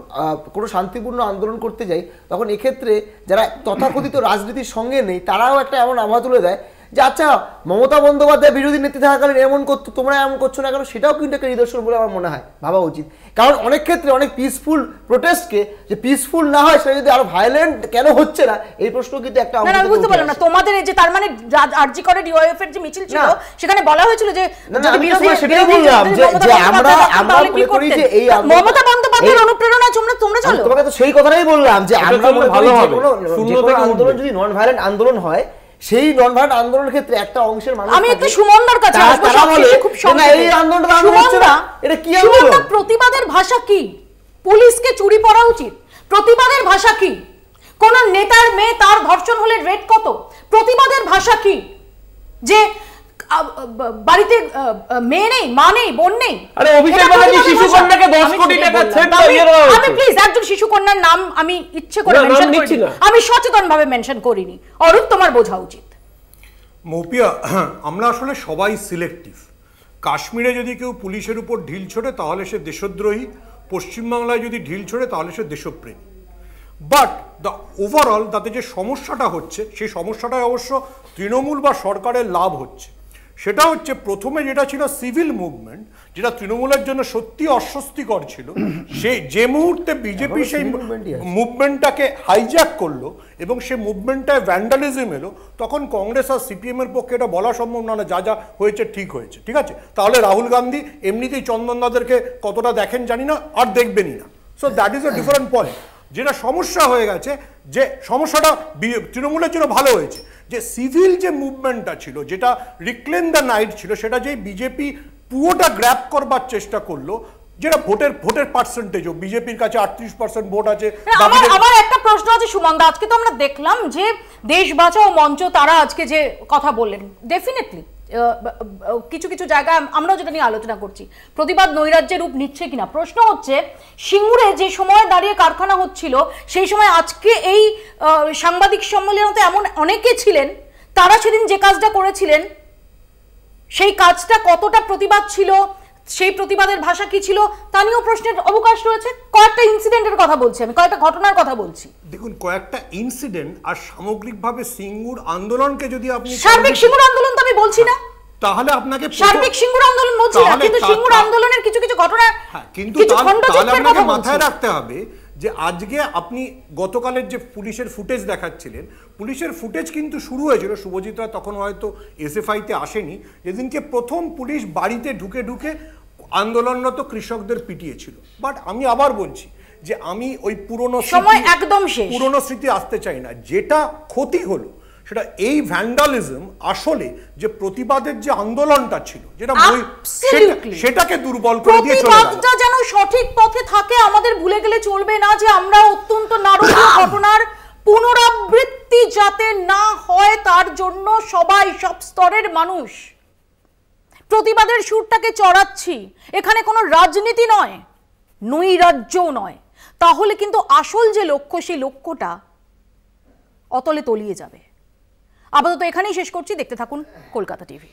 কোনো শান্তিপূর্ণ আন্দোলন করতে যাই, তখন এক্ষেত্রে যারা তথাকথিত রাজনীতির সঙ্গে নেই, তারাও একটা এমন আভাস তুলে দেয় যে আচ্ছা মমতা বন্দ্যোপাধ্যায় বিরোধী নেত্রী থাকাকালীন এমন করতো, তোমরা এমন করছো না কেন, সেটাও কিন্তু একটা নিদর্শন বলে আমার মনে হয় ভাবা উচিত। কারণ অনেক ক্ষেত্রে অনেক পিসফুল প্রোটেস্টকে যে পিসফুল না হয়, সেটা যদি আরো ভায়োলেন্ট কেন হচ্ছে না, এই প্রশ্ন কিন্তু একটা আমি বুঝতে পারলাম না তোমাদের এই যে, তার মানে আরজি করে ডিওএফ এর যে মিছিল ছিল সেখানে বলা হয়েছিল যে যদি বিরোধী, সেটাই বললাম যে আমরা মনে করি যে এই মমতা বন্দ্যোপাধ্যায়ের অনুপ্রেরণায় তোমরা চলো, তোমাকে তো সেই কথাটাই বললাম যে আমরা মনে করি যে কোনো আন্দোলন যদি নন ভায়োলেন্ট আন্দোলন হয়, সেই নন ভায়োলেন্ট আন্দোলনের ক্ষেত্রে একটা অংশের মানুষ, আমি একটু সুমনদার কাছে আসবো, খুব সংক্ষেপে এই আন্দোলনটা হচ্ছে না, এটা কি আন্দোলন? প্রতিবাদের ভাষা কি? পুলিশকে চুরি পড়া উচিত? প্রতিবাদের ভাষা কি? কোন নেতার মেয়ে তার ধর্ষণ হলে রেট কত? প্রতিবাদের ভাষা কি? যে বাড়িতে মেয়ে নেই, মা নেই, বোন নেই, আরে অভিষেক ব্যানার্জি শিশু কন্যাকে 10 কোটি টাকা ছেড়ে দিয়ে রয়েছে। আমি প্লিজ একজন শিশু কন্যার নাম আমি ইচ্ছে করে মেনশন করিনি, আমি সচেতনভাবে মেনশন করিনি। অরূপ, তোমার বোঝা উচিত। মৌপিয়া, আমরা আসলে সবাই সিলেক্টিভ। কাশ্মীরে যদি কেউ পুলিশের উপর ঢিল ছোড়ে তাহলে সে দেশদ্রোহী, পশ্চিমবাংলায় যদি ঢিল ছোড়ে তাহলে সে দেশপ্রেমী। বাট দ্য ওভারঅল তাতে যে সমস্যাটা হচ্ছে, সেই সমস্যাটায় অবশ্য তৃণমূল বা সরকারের লাভ হচ্ছে। সেটা হচ্ছে প্রথমে যেটা ছিল সিভিল মুভমেন্ট, যেটা তৃণমূলের জন্য সত্যি অস্বস্তিকর ছিল, সেই যে মুহূর্তে বিজেপি সেই মুভমেন্টটাকে হাইজ্যাক করলো এবং সেই মুভমেন্টটায় ভ্যান্ডালিজম এলো, তখন কংগ্রেস আর সিপিএম এর পক্ষে এটা বলা সম্ভব না যা যা হয়েছে ঠিক হয়েছে, ঠিক আছে। তাহলে রাহুল গান্ধী এমনিতেই চন্দনদাদেরকে কতটা দেখেন জানি না, আর দেখবেনই না। So that is a different point. যেটা সমস্যা হয়ে গেছে, যে সমস্যাটা তৃণমূলের জন্য ভালো হয়েছে, যে সিভিল যে মুভমেন্টটা ছিল, যেটা রিক্লেম দ্য নাইট ছিল, সেটা যে বিজেপি পুরোটা গ্র্যাব করবার চেষ্টা করলো, যেটা ভোটের পার্সেন্টেজও বিজেপির কাছে 38% ভোট আছে। আমার একটা প্রশ্ন আছে সুমনদা, আজকে তো আমরা দেখলাম যে দেশ বাঁচাও মঞ্চ তারা আজকে যে কথা বললেন, ডেফিনেটলি কিছু কিছু জায়গায় আমরাও যেটা নিয়ে আলোচনা করছি, প্রতিবাদ নৈরাজ্যের রূপ নিচ্ছে কিনা। প্রশ্ন হচ্ছে সিঙ্গুরে যে সময় দাঁড়িয়ে কারখানা হচ্ছিল সেই সময় আজকে এই সাংবাদিক সম্মেলনে এমন অনেকে ছিলেন, তারা সেদিন যে কাজটা করেছিলেন সেই কাজটা কতটা প্রতিবাদ ছিল, সেই প্রতিবাদের ভাষা কি ছিল তা নিয়েও প্রশ্নের অবকাশ রয়েছে। কয়েকটা ইনসিডেন্টের কথা বলছি আমি, কয়েকটা ঘটনার কথা বলছি। দেখুন, কয়েকটা ইনসিডেন্ট আর সামগ্রিকভাবে সিঙ্গুর আন্দোলনকে যদি আপনি সার্বিক সিঙ্গুর আন্দোলন তো আমি বলছি না, তাহলে আপনাকে সার্বিক সিঙ্গুর আন্দোলন বলছি না, কিন্তু সিঙ্গুর আন্দোলনের কিছু কিছু ঘটনা কিন্তু তাহলে আপনাকে মাথায় রাখতে হবে যে আজকে আপনি গতকালের যে পুলিশের ফুটেজ দেখাচ্ছিলেন, পুলিশের ফুটেজ কিন্তু শুরু হয়েছিল, শুভজিৎরা তখন হয়তো এসএফআইতে আসেনি, যেদিনকে প্রথম পুলিশ বাড়িতে ঢুকে ঢুকে আন্দোলনরত কৃষকদের পিটিয়েছিল। বাট আমি আবার বলছি যে আমি ওই পুরনো স্মৃতি আসতে চাই না। যেটা ক্ষতি হলো সেটা এই ভ্যান্ডালিজম আসলে যে প্রতিবাদের যে আন্দোলনটা ছিল, যেটা সেটাকে দুর্বল করে দিয়ে চলে গেল। প্রতিবাদটা যেন সঠিক পথে থাকে, আমাদের ভুলে গেলে চলবে না যে আমরা অত্যন্ত নারকীয় ঘটনার পুনরাবৃত্তি যাতে না হয় তার জন্য সবাই, সব স্তরের মানুষ প্রতিবাদের সুরটাকে চড়াচ্ছি। এখানে কোনো রাজনীতি নয়, নৈরাজ্যও নয়, তাহলে কিন্তু আসল যে লক্ষ্য সেই লক্ষ্যটা অতলে তলিয়ে যাবে। আপাতত এখানেই শেষ করছি, দেখতে থাকুন কলকাতা টিভি।